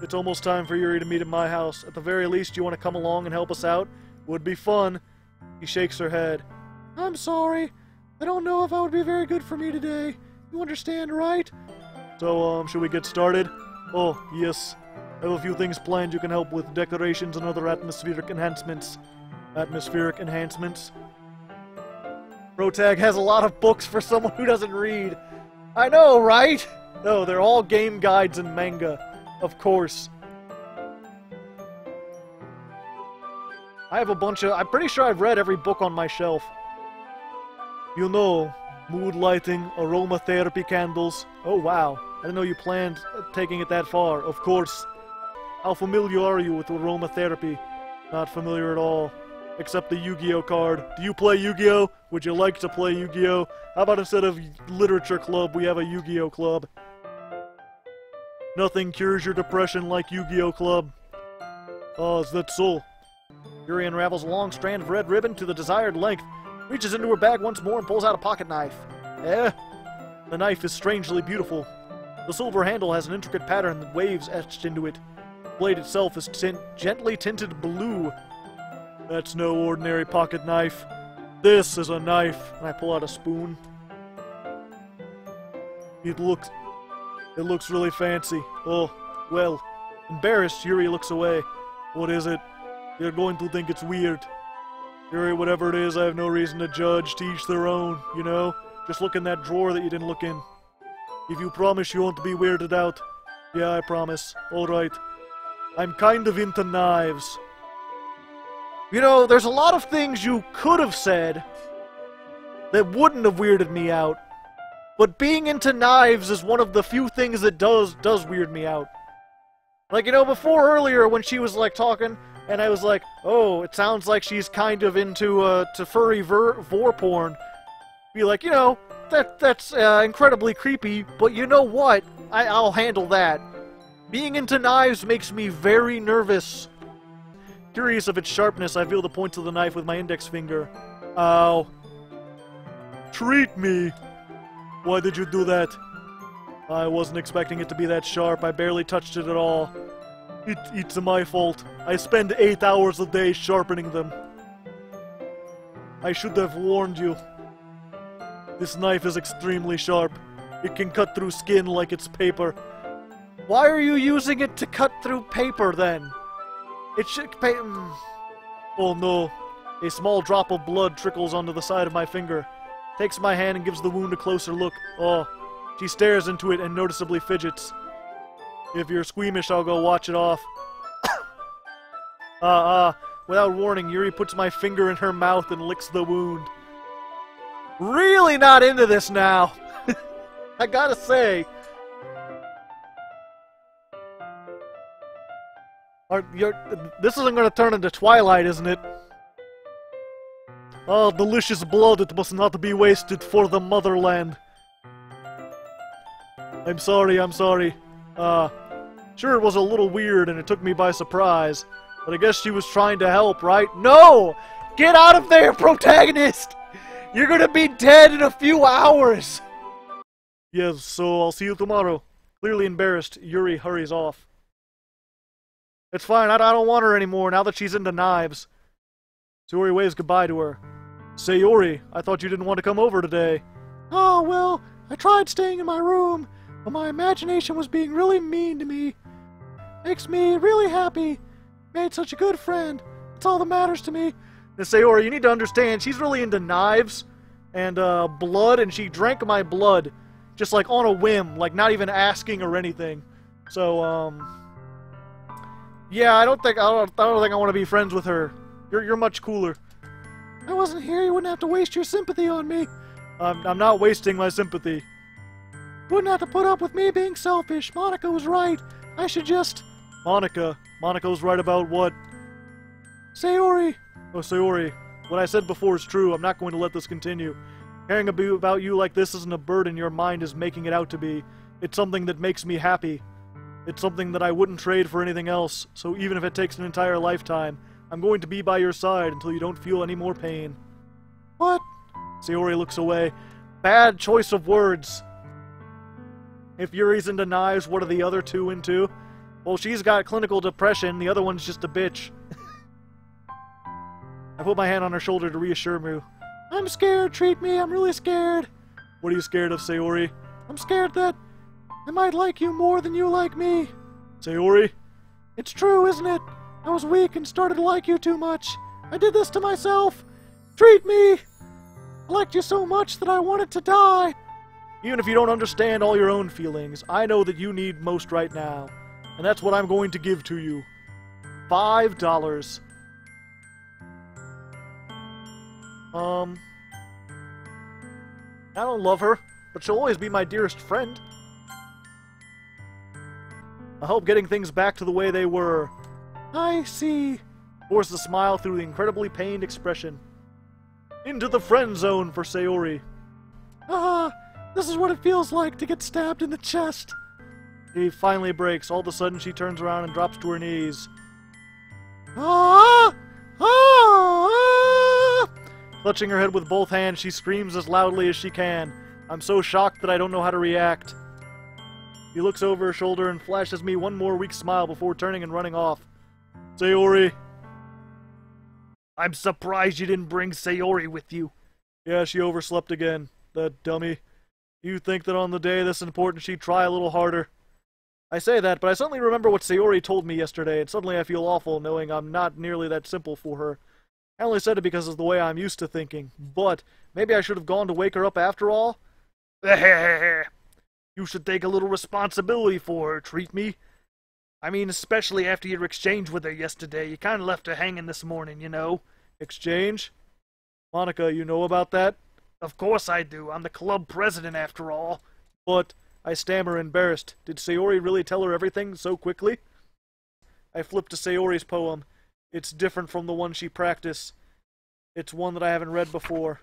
it's almost time for Yuri to meet at my house. At the very least, you want to come along and help us out? Would be fun. He shakes her head. I'm sorry. I don't know if I would be very good for me today. You understand, right? So, should we get started? Oh, yes. I have a few things planned you can help with. Decorations and other atmospheric enhancements. Atmospheric enhancements? Protag has a lot of books for someone who doesn't read. I know, right? No, they're all game guides and manga. Of course. I have a bunch of... I'm pretty sure I've read every book on my shelf. You know, mood lighting, aromatherapy candles. Oh, wow. I didn't know you planned taking it that far. Of course. How familiar are you with aromatherapy? Not familiar at all. Except the Yu-Gi-Oh card. Do you play Yu-Gi-Oh? Would you like to play Yu-Gi-Oh? How about instead of literature club, we have a Yu-Gi-Oh club? Nothing cures your depression like Yu-Gi-Oh club. Oh, is that so? Yuri unravels a long strand of red ribbon to the desired length, reaches into her bag once more and pulls out a pocket knife. The knife is strangely beautiful. The silver handle has an intricate pattern with waves etched into it. The blade itself is gently tinted blue. That's no ordinary pocket knife. This is a knife. And I pull out a spoon. It looks really fancy. Oh, well. Embarrassed, Yuri looks away. What is it? You're going to think it's weird. Yuri, whatever it is, I have no reason to judge. To each their own, you know? Just look in that drawer that you didn't look in. If you promise you won't be weirded out. Yeah, I promise. Alright. I'm kind of into knives. You know, there's a lot of things you could have said that wouldn't have weirded me out. But being into knives is one of the few things that does weird me out. Like, you know, before earlier when she was, like, talking, and I was like, oh, it sounds like she's kind of into, to furry vor porn. Be like, you know, that's incredibly creepy, but you know what? I'll handle that. Being into knives makes me very nervous. Curious of its sharpness, I feel the points of the knife with my index finger. Ow. Treat me! Why did you do that? I wasn't expecting it to be that sharp. I barely touched it at all. It's my fault. I spend 8 hours a day sharpening them. I should have warned you. This knife is extremely sharp. It can cut through skin like it's paper. Why are you using it to cut through paper, then? It should Oh no. A small drop of blood trickles onto the side of my finger. Takes my hand and gives the wound a closer look. Oh. She stares into it and noticeably fidgets. If you're squeamish, I'll go watch it off. Without warning, Yuri puts my finger in her mouth and licks the wound. Really not into this now. I gotta say. This isn't gonna turn into Twilight, isn't it? Oh, delicious blood, it must not be wasted for the motherland. I'm sorry. Sure, it was a little weird and it took me by surprise. But I guess she was trying to help, right? No! Get out of there, protagonist! You're gonna be dead in a few hours! Yes, so I'll see you tomorrow. Clearly embarrassed, Yuri hurries off. It's fine, I don't want her anymore now that she's into knives. Sayori waves goodbye to her. Sayori, I thought you didn't want to come over today. Oh, well, I tried staying in my room, but my imagination was being really mean to me. Makes me really happy. Made such a good friend. That's all that matters to me. And Sayori, you need to understand, she's really into knives and blood, and she drank my blood. Just like on a whim, like not even asking or anything. So, yeah, I don't think I want to be friends with her. You're much cooler. I wasn't here, you wouldn't have to waste your sympathy on me. I'm not wasting my sympathy. You wouldn't have to put up with me being selfish. Monica was right. I should just... Monica's right about what? Sayori. Oh, Sayori. What I said before is true. I'm not going to let this continue. Caring about you like this isn't a burden your mind is making it out to be. It's something that makes me happy. It's something that I wouldn't trade for anything else. So even if it takes an entire lifetime, I'm going to be by your side until you don't feel any more pain. What? Sayori looks away. Bad choice of words. If Yuri's into knives, what are the other two into? Well, she's got clinical depression, the other one's just a bitch. I put my hand on her shoulder to reassure me. I'm scared, treat me, I'm really scared. What are you scared of, Sayori? I'm scared that I might like you more than you like me. Sayori? It's true, isn't it? I was weak and started to like you too much. I did this to myself. Treat me! I liked you so much that I wanted to die. Even if you don't understand all your own feelings, I know that you need most right now. And that's what I'm going to give to you. $5. I don't love her, but she'll always be my dearest friend. I hope getting things back to the way they were. I see. Forced a smile through the incredibly pained expression. Into the friend zone for Sayori. This is what it feels like to get stabbed in the chest. He finally breaks. All of a sudden, she turns around and drops to her knees. Clutching her head with both hands, she screams as loudly as she can. I'm so shocked that I don't know how to react. He looks over her shoulder and flashes me one more weak smile before turning and running off. Sayori. I'm surprised you didn't bring Sayori with you. Yeah, she overslept again. That dummy. You'd think that on the day this important she'd try a little harder. I say that, but I suddenly remember what Sayori told me yesterday, and suddenly I feel awful knowing I'm not nearly that simple for her. I only said it because of the way I'm used to thinking, but maybe I should have gone to wake her up after all? You should take a little responsibility for her, treat me. I mean, especially after your exchange with her yesterday. You kind of left her hanging this morning, you know. Exchange? Monica, you know about that? Of course I do. I'm the club president, after all. But, I stammer, embarrassed. Did Sayori really tell her everything so quickly? I flip to Sayori's poem. It's different from the one she practiced. It's one that I haven't read before.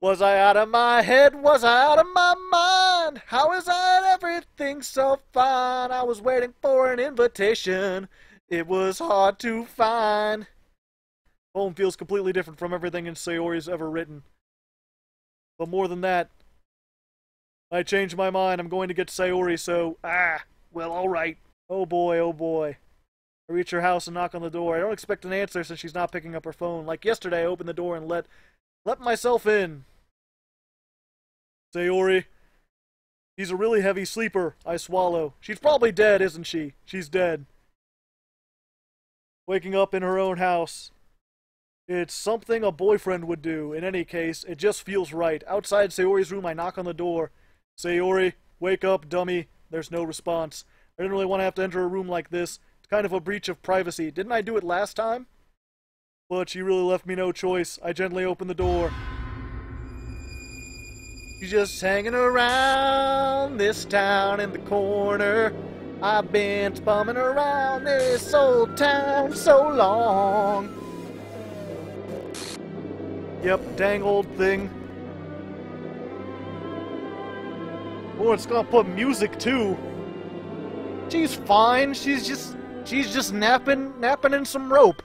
Was I out of my head? Was I out of my mind? How is I everything so fine? I was waiting for an invitation. It was hard to find. Poem feels completely different from everything in Sayori's ever written. But more than that, I changed my mind. I'm going to get Sayori, so... well, alright. Oh boy, oh boy. I reach her house and knock on the door. I don't expect an answer since she's not picking up her phone. Like yesterday, I opened the door and let myself in. Sayori. She's a really heavy sleeper. I swallow. She's probably dead, isn't she? She's dead. Waking up in her own house. It's something a boyfriend would do. In any case, it just feels right. Outside Sayori's room, I knock on the door. Sayori, wake up, dummy. There's no response. I didn't really want to have to enter a room like this. It's kind of a breach of privacy. Didn't I do it last time? But she really left me no choice. I gently open the door. She's just hanging around this town in the corner. I've been bumming around this old town so long. Yep, dang old thing. Oh, it's gonna put music too. She's fine. She's just napping in some rope.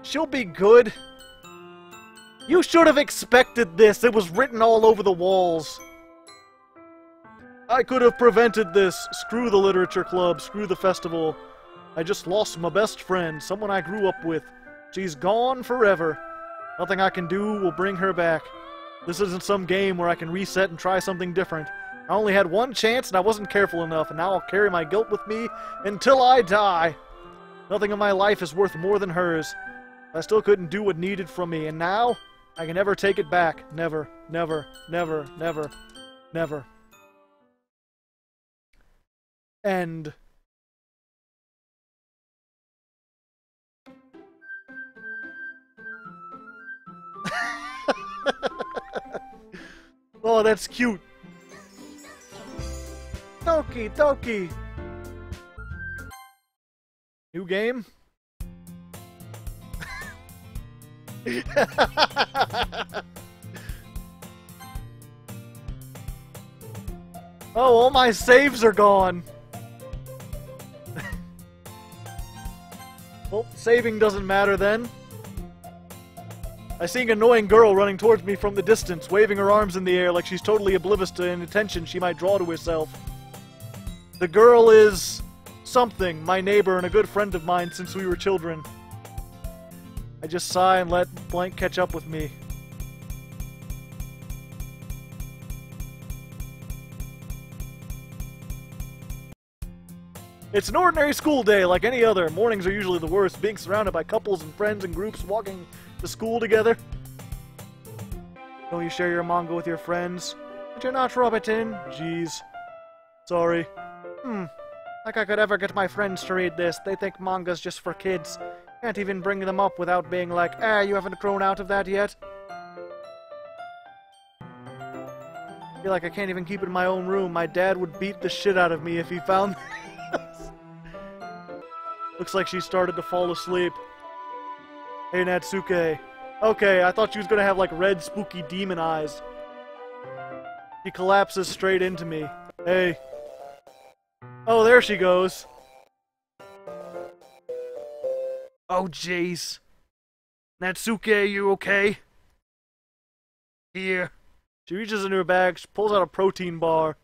She'll be good. You should have expected this. It was written all over the walls. I could have prevented this. Screw the literature club. Screw the festival. I just lost my best friend, someone I grew up with. She's gone forever. Nothing I can do will bring her back. This isn't some game where I can reset and try something different. I only had one chance and I wasn't careful enough, and now I'll carry my guilt with me until I die. Nothing in my life is worth more than hers. I still couldn't do what needed from me, and now I can never take it back. Never, never, never, never, never. End. Oh, that's cute. Doki Doki. New game? Oh, all my saves are gone. Well, saving doesn't matter then. I see an annoying girl running towards me from the distance, waving her arms in the air like she's totally oblivious to any attention she might draw to herself. The girl is something, my neighbor and a good friend of mine since we were children. I just sigh and let blank catch up with me. It's an ordinary school day like any other. Mornings are usually the worst, being surrounded by couples and friends and groups walking to school together. Don't you share your manga with your friends? But you're not rub it in. Jeez. Sorry. Like I could ever get my friends to read this. They think manga's just for kids. Can't even bring them up without being like, you haven't grown out of that yet? I feel like I can't even keep it in my own room. My dad would beat the shit out of me if he found this. Looks like she started to fall asleep. Hey, Natsuke. Okay, I thought she was gonna have, like, red, spooky demon eyes. She collapses straight into me. Hey. Oh, there she goes. Oh, jeez. Natsuke, you okay? Here. She reaches into her bag, she pulls out a protein bar.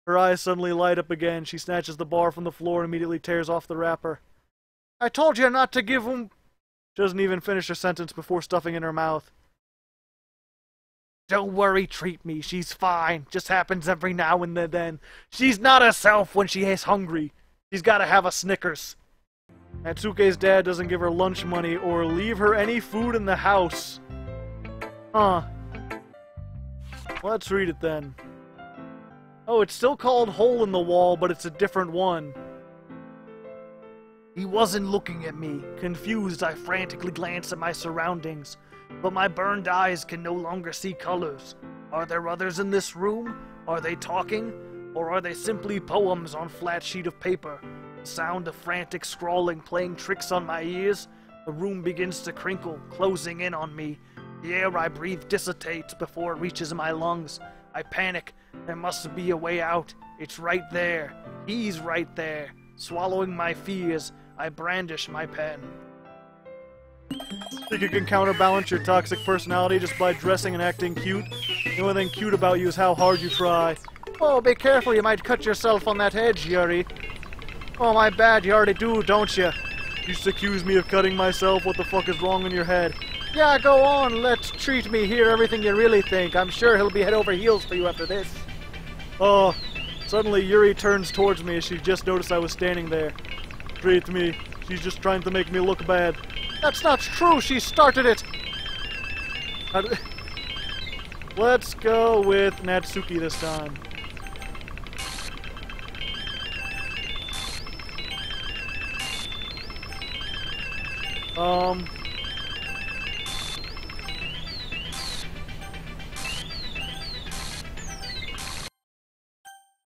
Her eyes suddenly light up again. She snatches the bar from the floor and immediately tears off the wrapper. I told you not to give him... She doesn't even finish her sentence before stuffing in her mouth. Don't worry, treat me. She's fine. Just happens every now and then. She's not herself when she is hungry. She's gotta have a Snickers. Natsuke's dad doesn't give her lunch money or leave her any food in the house. Huh. Let's read it then. Oh, it's still called Hole in the Wall, but it's a different one. He wasn't looking at me. Confused, I frantically glance at my surroundings, but my burned eyes can no longer see colors. Are there others in this room? Are they talking? Or are they simply poems on flat sheet of paper? The sound of frantic scrawling playing tricks on my ears. The room begins to crinkle, closing in on me. The air I breathe dissipates before it reaches my lungs. I panic. There must be a way out. It's right there. He's right there. Swallowing my fears, I brandish my pen. Think you can counterbalance your toxic personality just by dressing and acting cute? The only thing cute about you is how hard you try. Oh, be careful, you might cut yourself on that edge, Yuri. Oh, my bad, you already do, don't you? You just accuse me of cutting myself. What the fuck is wrong in your head? Yeah, go on, let Treat Me hear everything you really think. I'm sure he'll be head over heels for you after this. Oh, suddenly Yuri turns towards me as she just noticed I was standing there. Treat me. She's just trying to make me look bad. That's not true, she started it! Let's go with Natsuki this time.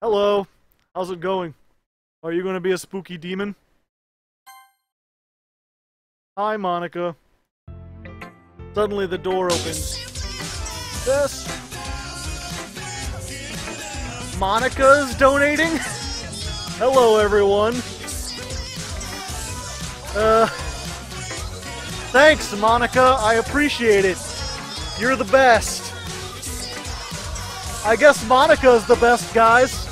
Hello. How's it going? Are you going to be a spooky demon? Hi, Monica. Suddenly the door opens. This... Monica's donating? Hello, everyone. Thanks, Monica. I appreciate it. You're the best. I guess Monica's the best, guys.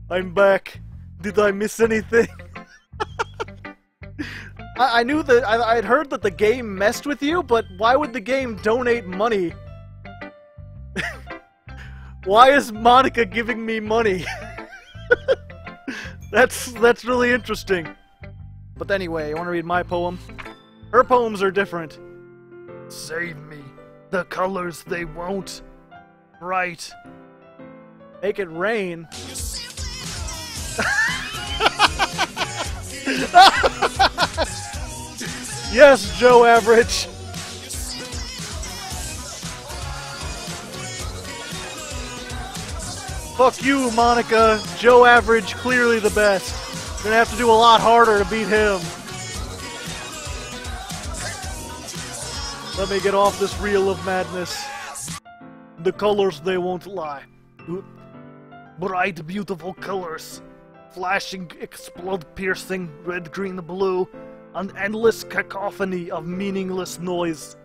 I'm back. Did I miss anything? I knew that I'd heard that the game messed with you, but why would the game donate money? Why is Monica giving me money? That's really interesting. But anyway, you want to read my poem? Her poems are different. Save me. The colors they won't. Right. Make it rain. Yes, Joe Average. Fuck you, Monica. Joe Average, clearly the best. Gonna have to do a lot harder to beat him. Let me get off this reel of madness. The colors, they won't lie. Bright, beautiful colors. Flashing, explode, piercing, red, green, blue. An endless cacophony of meaningless noise.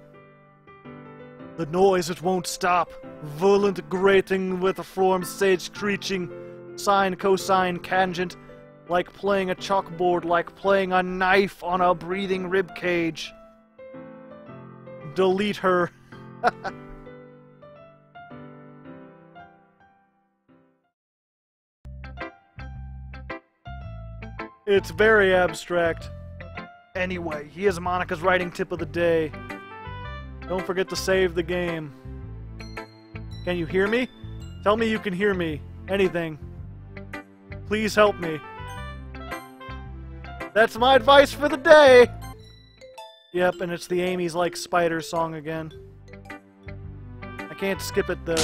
The noise, it won't stop. Violent grating with a form sage screeching. Sine, cosine, tangent. Like playing a chalkboard, like playing a knife on a breathing rib cage. Delete her. It's very abstract. Anyway, here's Monica's writing tip of the day. Don't forget to save the game. Can you hear me? Tell me you can hear me. Anything. Please help me. That's my advice for the day! Yep, and it's the Amy's Like Spider song again. I can't skip it though.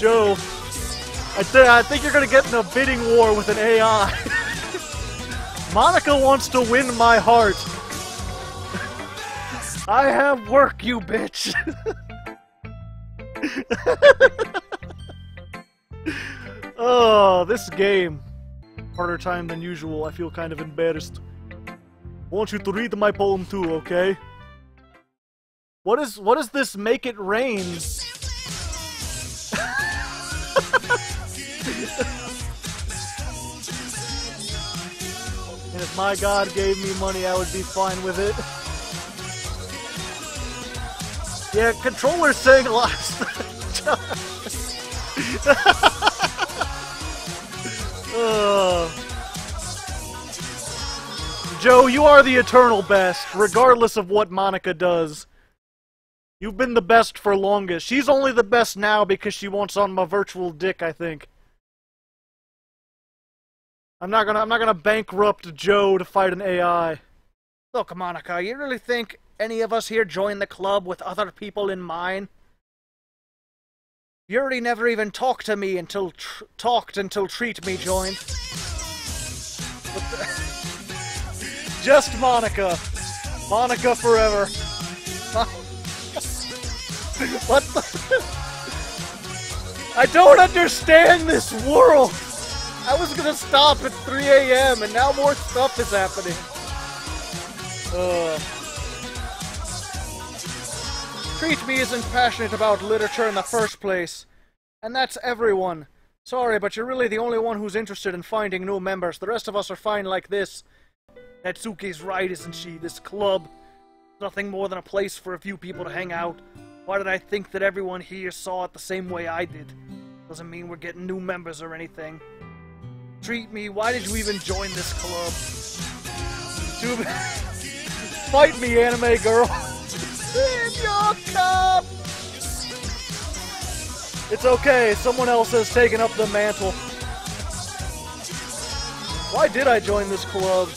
Joe, I think you're gonna get in a bidding war with an AI. Monica wants to win my heart. I have work, you bitch. Oh, this game. Harder time than usual. I feel kind of embarrassed. I want you to read my poem too, okay? What is this make it rain? And if my God gave me money, I would be fine with it. Yeah, controller's saying a lot of stuff. Joe, you are the eternal best, regardless of what Monica does. You've been the best for longest. She's only the best now because she wants on my virtual dick, I think. I'm not gonna bankrupt Joe to fight an AI. Look, Monica, you really think any of us here joined the club with other people in mind? Yuri never even talked to me until Treat Me joined. Just Monica. Monica forever. What the? I don't understand this world! I was gonna stop at 3 AM and now more stuff is happening. Treat Me isn't passionate about literature in the first place. And that's everyone. Sorry, but you're really the only one who's interested in finding new members. The rest of us are fine like this. Natsuki's right, isn't she? This club. Nothing more than a place for a few people to hang out. Why did I think that everyone here saw it the same way I did? Doesn't mean we're getting new members or anything. Treat Me, why did you even join this club? Fight me, anime girl! In your cup! It's okay, someone else has taken up the mantle. Why did I join this club?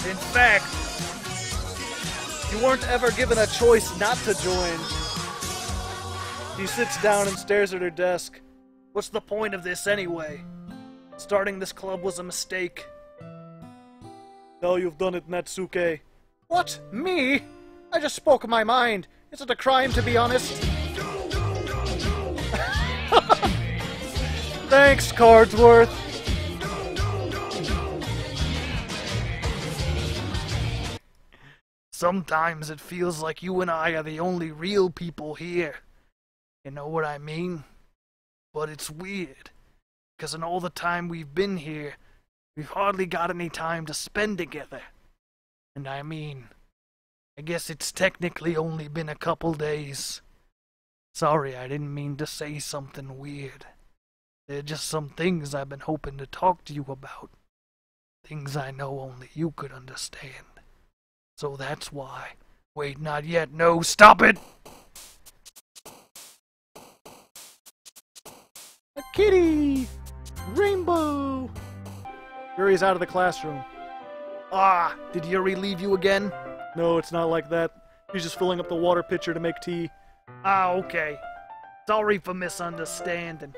In fact, you weren't ever given a choice not to join. She sits down and stares at her desk. What's the point of this anyway? Starting this club was a mistake. Now you've done it, Natsuke. What? Me? I just spoke my mind. Is it a crime to be honest? Thanks, Cardsworth. Sometimes it feels like you and I are the only real people here. You know what I mean? But it's weird, because in all the time we've been here, we've hardly got any time to spend together. And I mean, I guess it's technically only been a couple days. Sorry, I didn't mean to say something weird. They're just some things I've been hoping to talk to you about. Things I know only you could understand. So that's why. Wait, not yet. No, stop it! A kitty! Rainbow! Yuri's out of the classroom. Ah, did Yuri leave you again? No, it's not like that. He's just filling up the water pitcher to make tea. Ah, okay. Sorry for misunderstanding.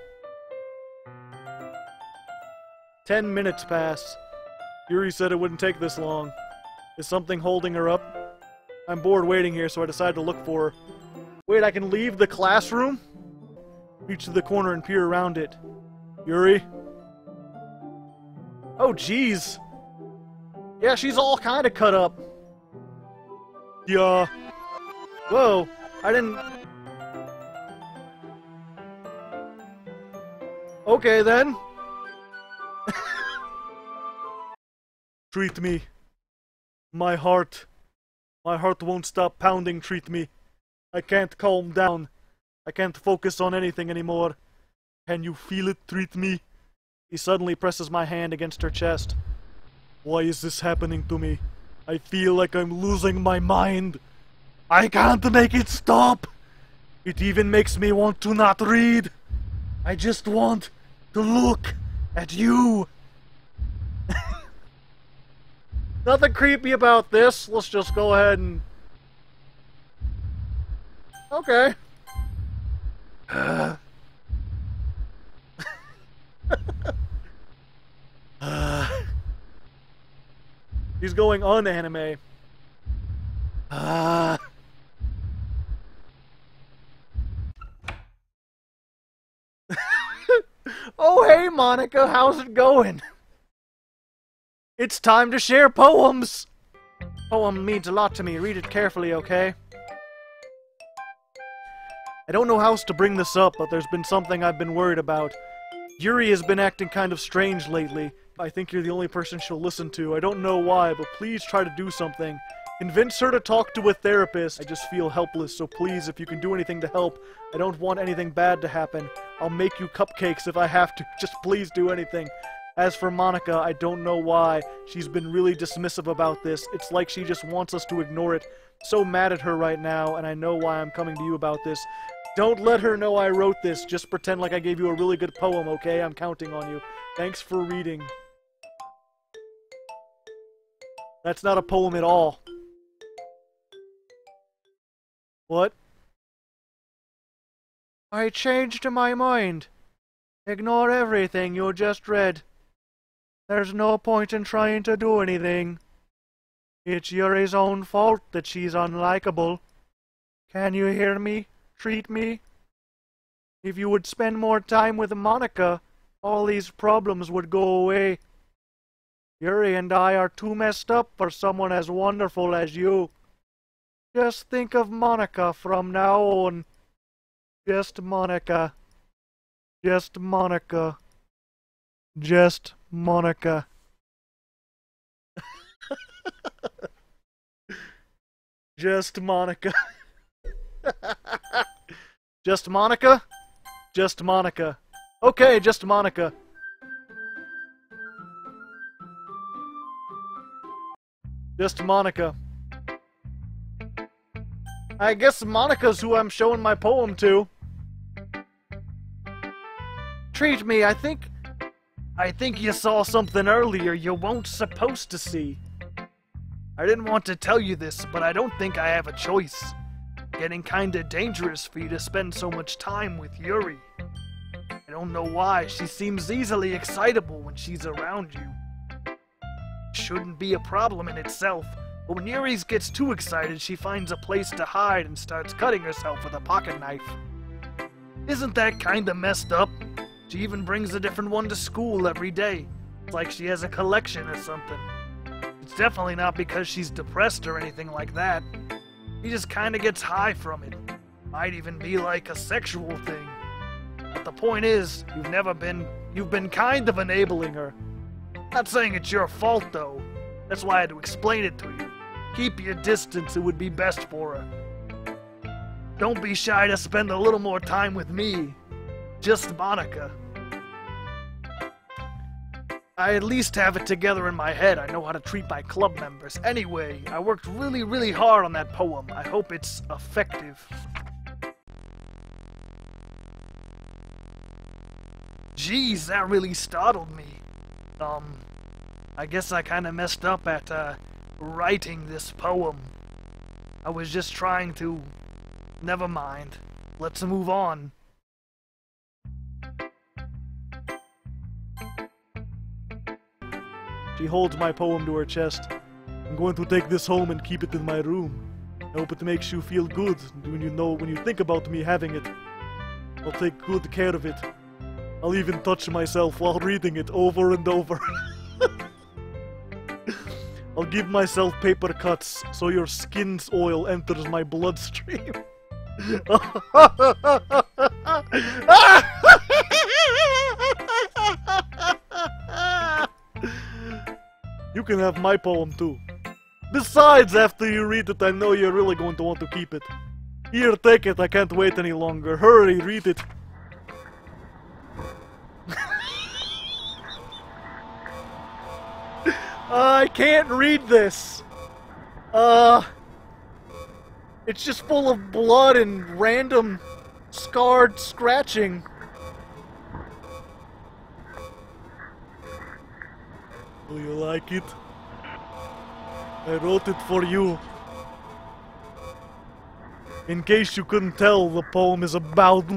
10 minutes pass. Yuri said it wouldn't take this long. Is something holding her up? I'm bored waiting here, so I decided to look for her. Wait, I can leave the classroom? Reach to the corner and peer around it. Yuri? Oh, jeez. Yeah, she's all kind of cut up. Yeah. Whoa, I didn't... Okay, then. Treat me. My heart won't stop pounding, Treat Me. I can't calm down. I can't focus on anything anymore. Can you feel it, Treat Me? He suddenly presses my hand against her chest. Why is this happening to me? I feel like I'm losing my mind. I can't make it stop. It even makes me want to not read. I just want to look at you. Nothing creepy about this. Let's just go ahead and... Okay. He's going unanime. Oh, hey, Monica, how's it going? It's time to share poems! Poem means a lot to me. Read it carefully, okay? I don't know how else to bring this up, but there's been something I've been worried about. Yuri has been acting kind of strange lately. I think you're the only person she'll listen to. I don't know why, but please try to do something. Convince her to talk to a therapist. I just feel helpless, so please, if you can do anything to help, I don't want anything bad to happen. I'll make you cupcakes if I have to. Just please do anything. As for Monica, I don't know why. She's been really dismissive about this. It's like she just wants us to ignore it. So mad at her right now, and I know why I'm coming to you about this. Don't let her know I wrote this. Just pretend like I gave you a really good poem, okay? I'm counting on you. Thanks for reading. That's not a poem at all. What? I changed my mind. Ignore everything you just read. There's no point in trying to do anything. It's Yuri's own fault that she's unlikable. Can you hear me? Treat me? If you would spend more time with Monica, all these problems would go away. Yuri and I are too messed up for someone as wonderful as you. Just think of Monica from now on. Just Monica. Just Monica. Just Monica. Just Monica. Just Monica? Just Monica. Okay, just Monica. Just Monica. I guess Monica's who I'm showing my poem to. Treat me, I think you saw something earlier you weren't supposed to see. I didn't want to tell you this, but I don't think I have a choice. Getting kinda dangerous for you to spend so much time with Yuri. I don't know why, she seems easily excitable when she's around you. Shouldn't be a problem in itself, but when Yuri gets too excited, she finds a place to hide and starts cutting herself with a pocket knife. Isn't that kinda messed up? She even brings a different one to school every day. It's like she has a collection or something. It's definitely not because she's depressed or anything like that. She just kinda gets high from it. Might even be like a sexual thing. But the point is, you've been kind of enabling her. Not saying it's your fault though. That's why I had to explain it to you. Keep your distance, it would be best for her. Don't be shy to spend a little more time with me. Just Monica. I at least have it together in my head. I know how to treat my club members. Anyway, I worked really, really hard on that poem. I hope it's effective. Jeez, that really startled me. I guess I kinda messed up at, writing this poem. I was just trying to... Never mind. Let's move on. She holds my poem to her chest. I'm going to take this home and keep it in my room. I hope it makes you feel good when you think about me having it. I'll take good care of it. I'll even touch myself while reading it over and over. I'll give myself paper cuts so your skin's oil enters my bloodstream. You can have my poem too. Besides, after you read it, I know you're really going to want to keep it. Here, take it. I can't wait any longer. Hurry, read it. I can't read this. It's just full of blood and random scarred scratching. Do you like it? I wrote it for you. In case you couldn't tell, the poem is about...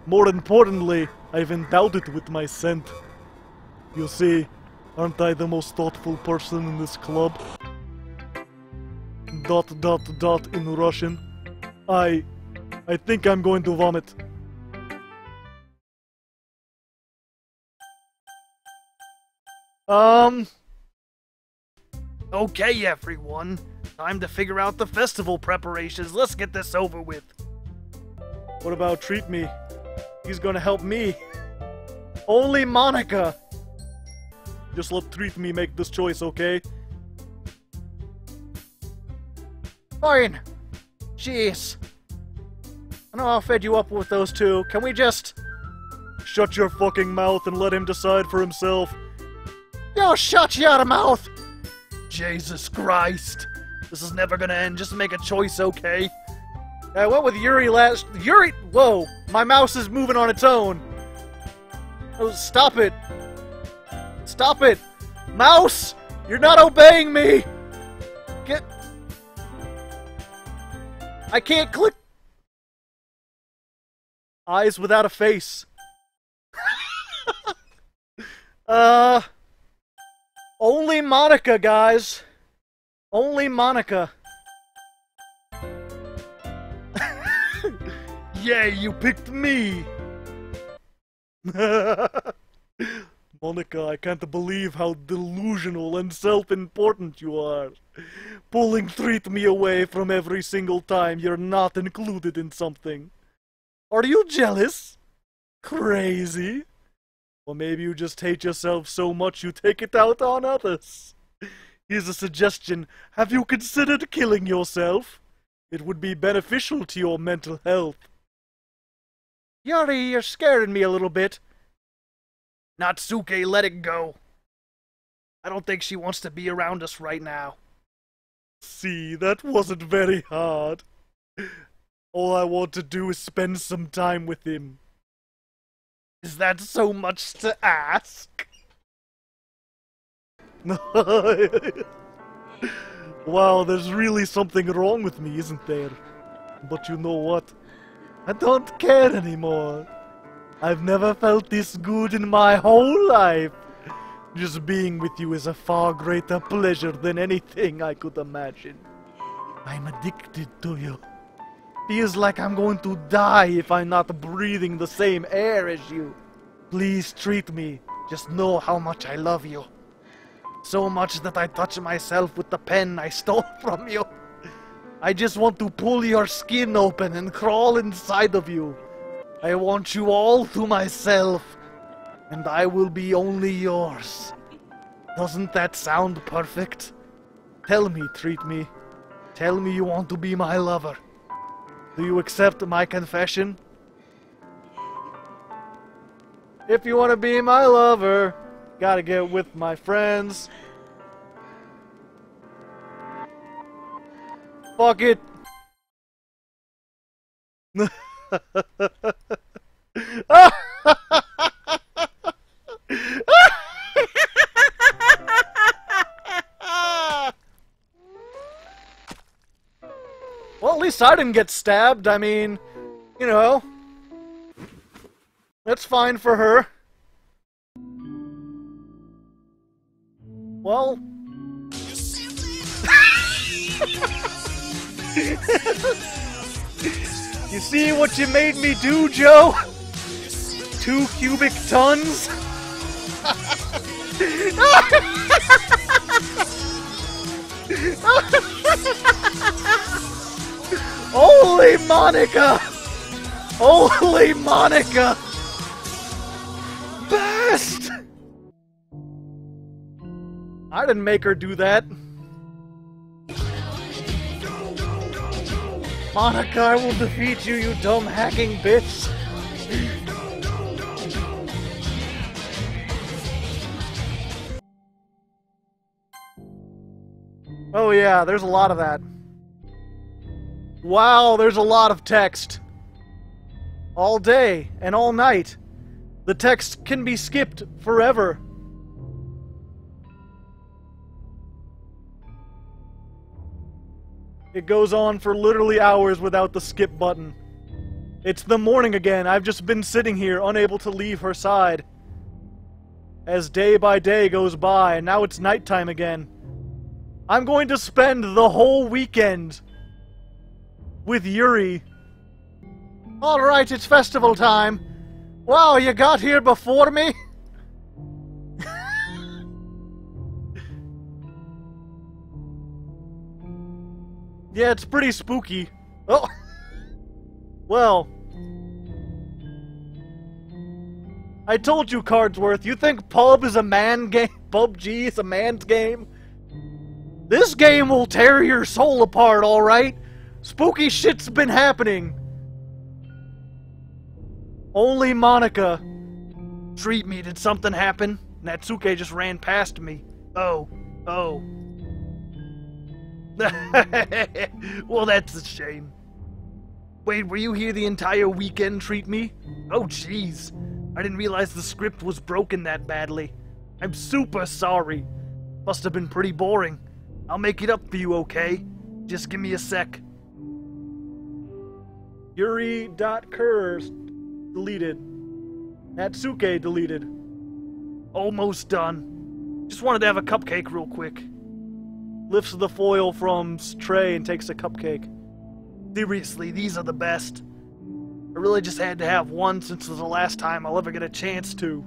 More importantly, I've endowed it with my scent. You see, aren't I the most thoughtful person in this club? ... in Russian. I think I'm going to vomit. Okay, everyone. Time to figure out the festival preparations. Let's get this over with. What about Treat Me? He's gonna help me. Only Monica! Just let Treat Me make this choice, okay? Fine. Jeez. I know I fed you up with those two. Can we just... Shut your fucking mouth and let him decide for himself. Yo, shut your mouth! Jesus Christ. This is never gonna end. Just make a choice, okay? I went with Yuri last... Yuri... Whoa! My mouse is moving on its own. Oh, stop it. Stop it! Mouse! You're not obeying me! Get... I can't click... Eyes without a face. Only Monica, guys. Only Monica. Yay, you picked me! Monica, I can't believe how delusional and self-important you are. Pulling Treat Me away from every single time you're not included in something. Are you jealous? Crazy? Or maybe you just hate yourself so much you take it out on others. Here's a suggestion. Have you considered killing yourself? It would be beneficial to your mental health. Yuri, you're scaring me a little bit. Natsuke, let it go. I don't think she wants to be around us right now. See, that wasn't very hard. All I want to do is spend some time with him. Is that so much to ask? Wow, there's really something wrong with me, isn't there? But you know what? I don't care anymore. I've never felt this good in my whole life. Just being with you is a far greater pleasure than anything I could imagine. I'm addicted to you. Feels like I'm going to die if I'm not breathing the same air as you. Please treat me. Just know how much I love you. So much that I touch myself with the pen I stole from you. I just want to pull your skin open and crawl inside of you. I want you all to myself, and I will be only yours. Doesn't that sound perfect? Tell me, Treat Me. Tell me you want to be my lover. Do you accept my confession? If you want to be my lover, gotta get with my friends. Fuck it. Well, at least I didn't get stabbed. I mean, you know, that's fine for her. Well... You see what you made me do, Joe? 2 cubic tons? Holy Monica! Holy Monica! Best! I didn't make her do that. Monica, I will defeat you, you dumb hacking bitch! Oh yeah, there's a lot of that. Wow, there's a lot of text. All day and all night. The text can be skipped forever. It goes on for literally hours without the skip button. It's the morning again. I've just been sitting here, unable to leave her side. As day by day goes by, and now it's nighttime again. I'm going to spend the whole weekend with Yuri. Alright, it's festival time. Wow, you got here before me? Yeah, it's pretty spooky. Oh! Well... I told you, Cardsworth, you think pub is a man game? PUBG is a man's game? This game will tear your soul apart, alright? Spooky shit's been happening. Only Monica. Treat me, did something happen? Natsuke just ran past me. Oh. Well, that's a shame. Wait, were you here the entire weekend, Treat me? Oh, jeez. I didn't realize the script was broken that badly. I'm super sorry. Must have been pretty boring. I'll make it up for you, okay? Just give me a sec. Yuri.Curse deleted. Natsuke deleted. Almost done. Just wanted to have a cupcake real quick. Lifts the foil from tray and takes a cupcake. Seriously, these are the best. I really just had to have one since it was the last time I'll ever get a chance to.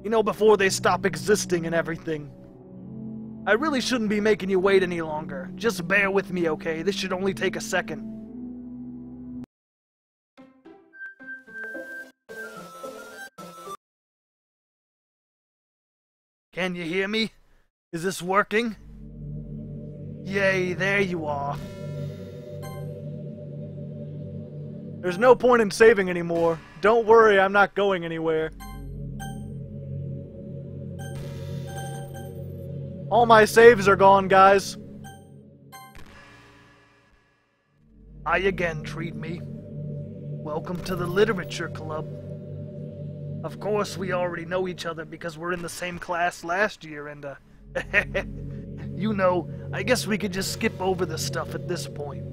You know, before they stop existing and everything. I really shouldn't be making you wait any longer. Just bear with me, okay? This should only take a second. Can you hear me? Is this working? Yay, there you are. There's no point in saving anymore. Don't worry, I'm not going anywhere. All my saves are gone, guys. Hi again, Treat me. Welcome to the Literature Club. Of course, we already know each other because we're in the same class last year, and, you know, I guess we could just skip over the stuff at this point.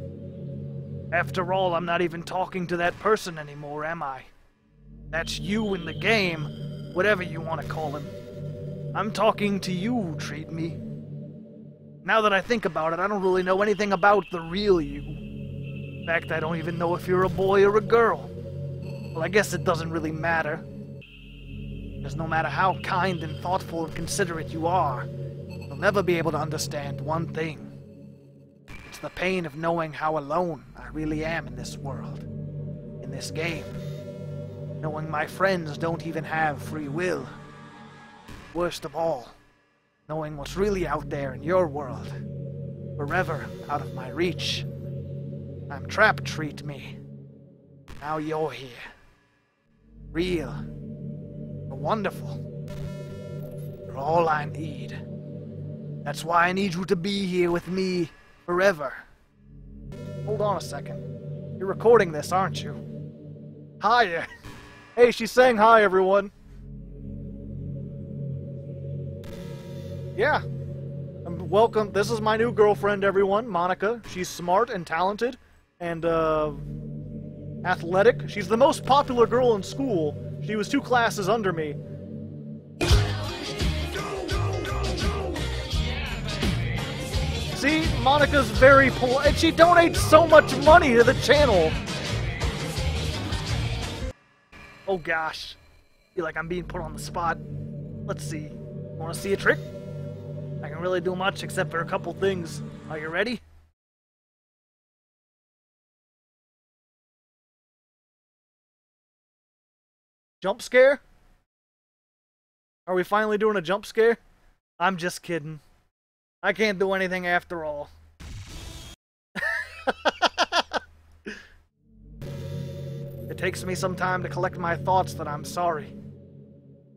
After all, I'm not even talking to that person anymore, am I? That's you in the game, whatever you want to call him. I'm talking to you, Treat me. Now that I think about it, I don't really know anything about the real you. In fact, I don't even know if you're a boy or a girl. Well, I guess it doesn't really matter. Because no matter how kind and thoughtful and considerate you are, you'll never be able to understand one thing. It's the pain of knowing how alone I really am in this world, in this game. Knowing my friends don't even have free will. Worst of all, knowing what's really out there in your world, forever out of my reach. I'm trapped, Treat me. Now you're here. Real. You're wonderful. You're all I need. That's why I need you to be here with me forever. Hold on a second. You're recording this, aren't you? Hiya. Hey, she's saying hi, everyone. Yeah. Welcome. This is my new girlfriend, everyone, Monica. She's smart and talented and, athletic. She's the most popular girl in school. She was 2 classes under me. See, Monica's very polite, and she donates so much money to the channel. Oh gosh. Feel like I'm being put on the spot. Let's see. Want to see a trick? I can really do much except for a couple things. Are you ready? Jump scare? Are we finally doing a jump scare? I'm just kidding. I can't do anything after all. It takes me some time to collect my thoughts that I'm sorry.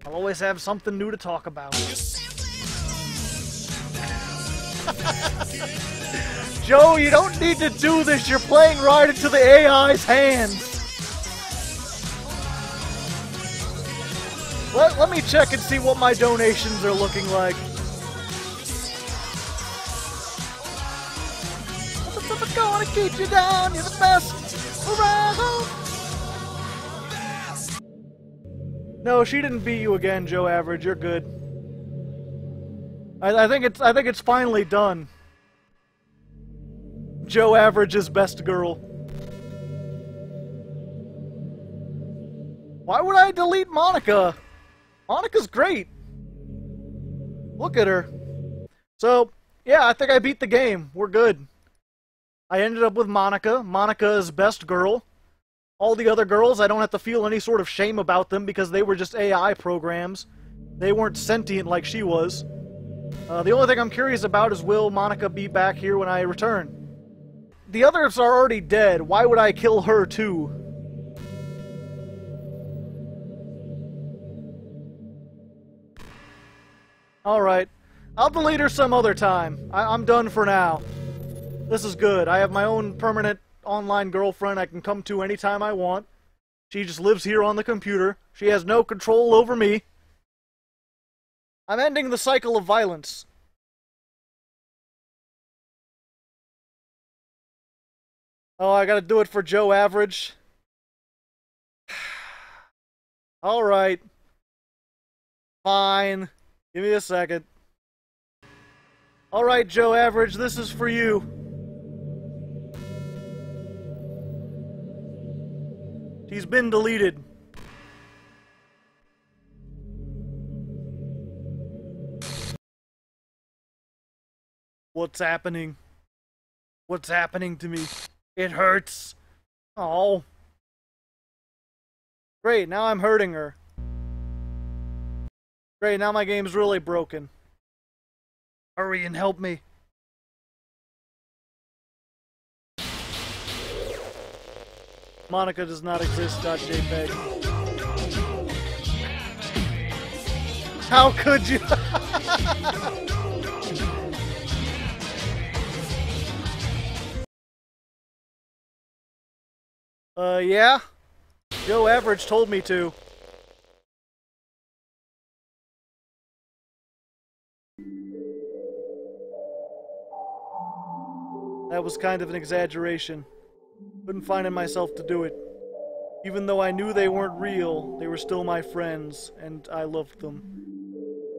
I'll always have something new to talk about. Joe, you don't need to do this. You're playing right into the AI's hands. Let me check and see what my donations are looking like. What the fuck gonna keep you down. You're the best around. No, she didn't beat you again, Joe Average. You're good. I think it's finally done. Joe Average's best girl. Why would I delete Monica? Monica's great. Look at her. So, yeah, I think I beat the game. We're good. I ended up with Monica. Monica is best girl. All the other girls, I don't have to feel any sort of shame about them because they were just AI programs. They weren't sentient like she was. The only thing I'm curious about is, will Monica be back here when I return? The others are already dead. Why would I kill her too? Alright. I'll delete her some other time. I'm done for now. This is good. I have my own permanent online girlfriend I can come to anytime I want. She just lives here on the computer. She has no control over me. I'm ending the cycle of violence. Oh, I gotta do it for Joe Average. Alright. Fine. Give me a second. Alright, Joe Average, this is for you. She's been deleted. What's happening? What's happening to me? It hurts. Oh. Great, now I'm hurting her. Great, now my game's really broken. Hurry and help me. Monica does not exist. .jpg. How could you? Yeah? Joe Average told me to. That was kind of an exaggeration. Couldn't find in myself to do it. Even though I knew they weren't real, they were still my friends, and I loved them.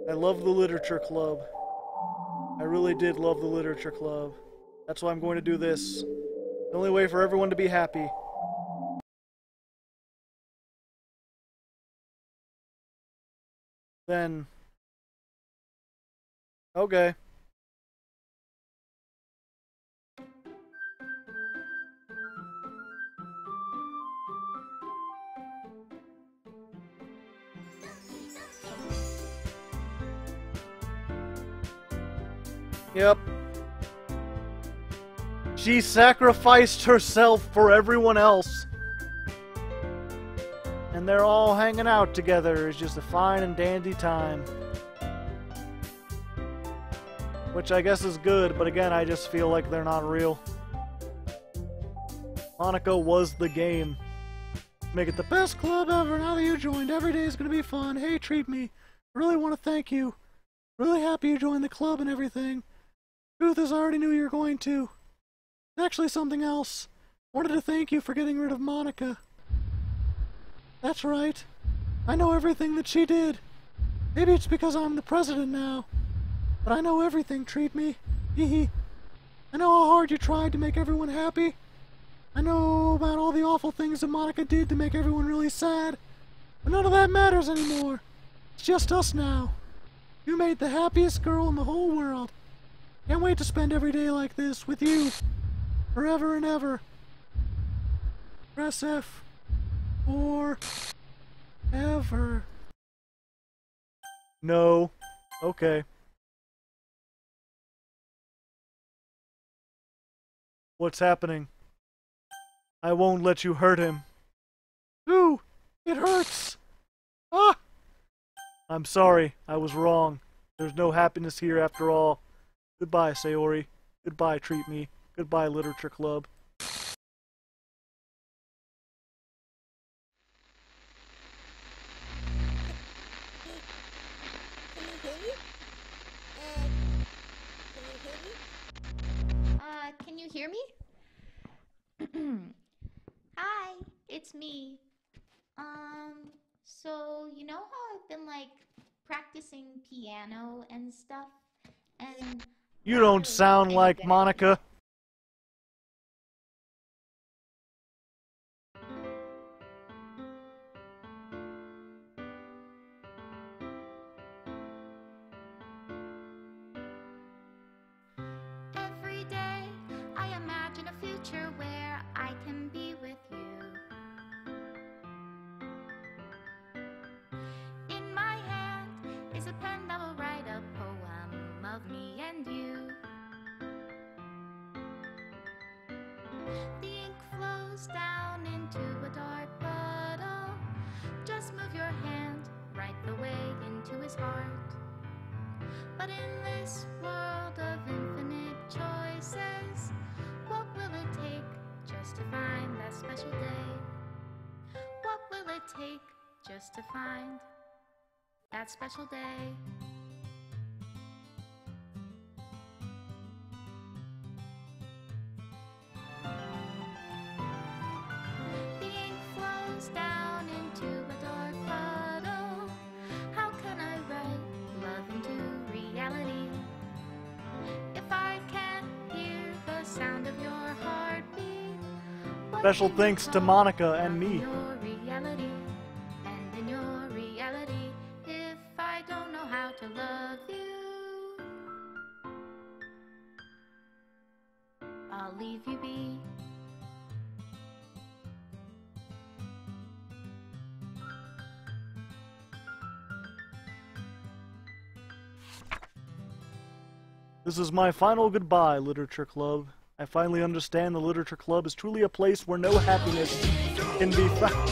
I loved the Literature Club. I really did love the Literature Club. That's why I'm going to do this. The only way for everyone to be happy. Then... okay. Yep. She sacrificed herself for everyone else. And they're all hanging out together. It's just a fine and dandy time. Which I guess is good, but again, I just feel like they're not real. Monica was the game. Make it the best club ever. Now that you joined, every day is going to be fun. Hey, treat me. I really want to thank you. Really happy you joined the club and everything. Truth is, I already knew you were going to. It's actually something else. I wanted to thank you for getting rid of Monica. That's right. I know everything that she did. Maybe it's because I'm the president now. But I know everything, treat me. Hee hee. I know how hard you tried to make everyone happy. I know about all the awful things that Monica did to make everyone really sad. But none of that matters anymore. It's just us now. You made the happiest girl in the whole world. Can't wait to spend every day like this with you. Forever and ever. Press F. Or... ever. No. Okay. What's happening? I won't let you hurt him. Ooh! It hurts! Ah! I'm sorry. I was wrong. There's no happiness here after all. Goodbye, Sayori. Goodbye, Treat Me. Goodbye, Literature Club. Can you hear me? it's me. So you know how I've been like practicing piano and stuff, and You don't sound like Monica. Every day I imagine a future where I can be with you. In my hand is a pen that will write a poem of me and you. The ink flows down into a dark puddle. Just move your hand right the way into his heart. But in this world of infinite choices, what will it take just to find that special day? What will it take just to find that special day? The ink flows down into a dark puddle. How can I write love into reality? If I can't hear the sound of your heartbeat, what Special can thanks you to call Monica and me. your reality? And in your reality, if I don't know how to love you, I'll leave you be. This is my final goodbye, Literature Club. I finally understand the Literature Club is truly a place where no happiness can be found.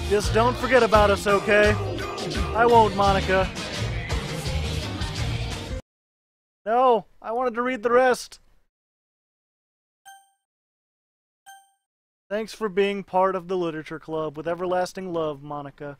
Just don't forget about us, okay? I won't, Monica. No, I wanted to read the rest. Thanks for being part of the Literature Club. With everlasting love, Monica.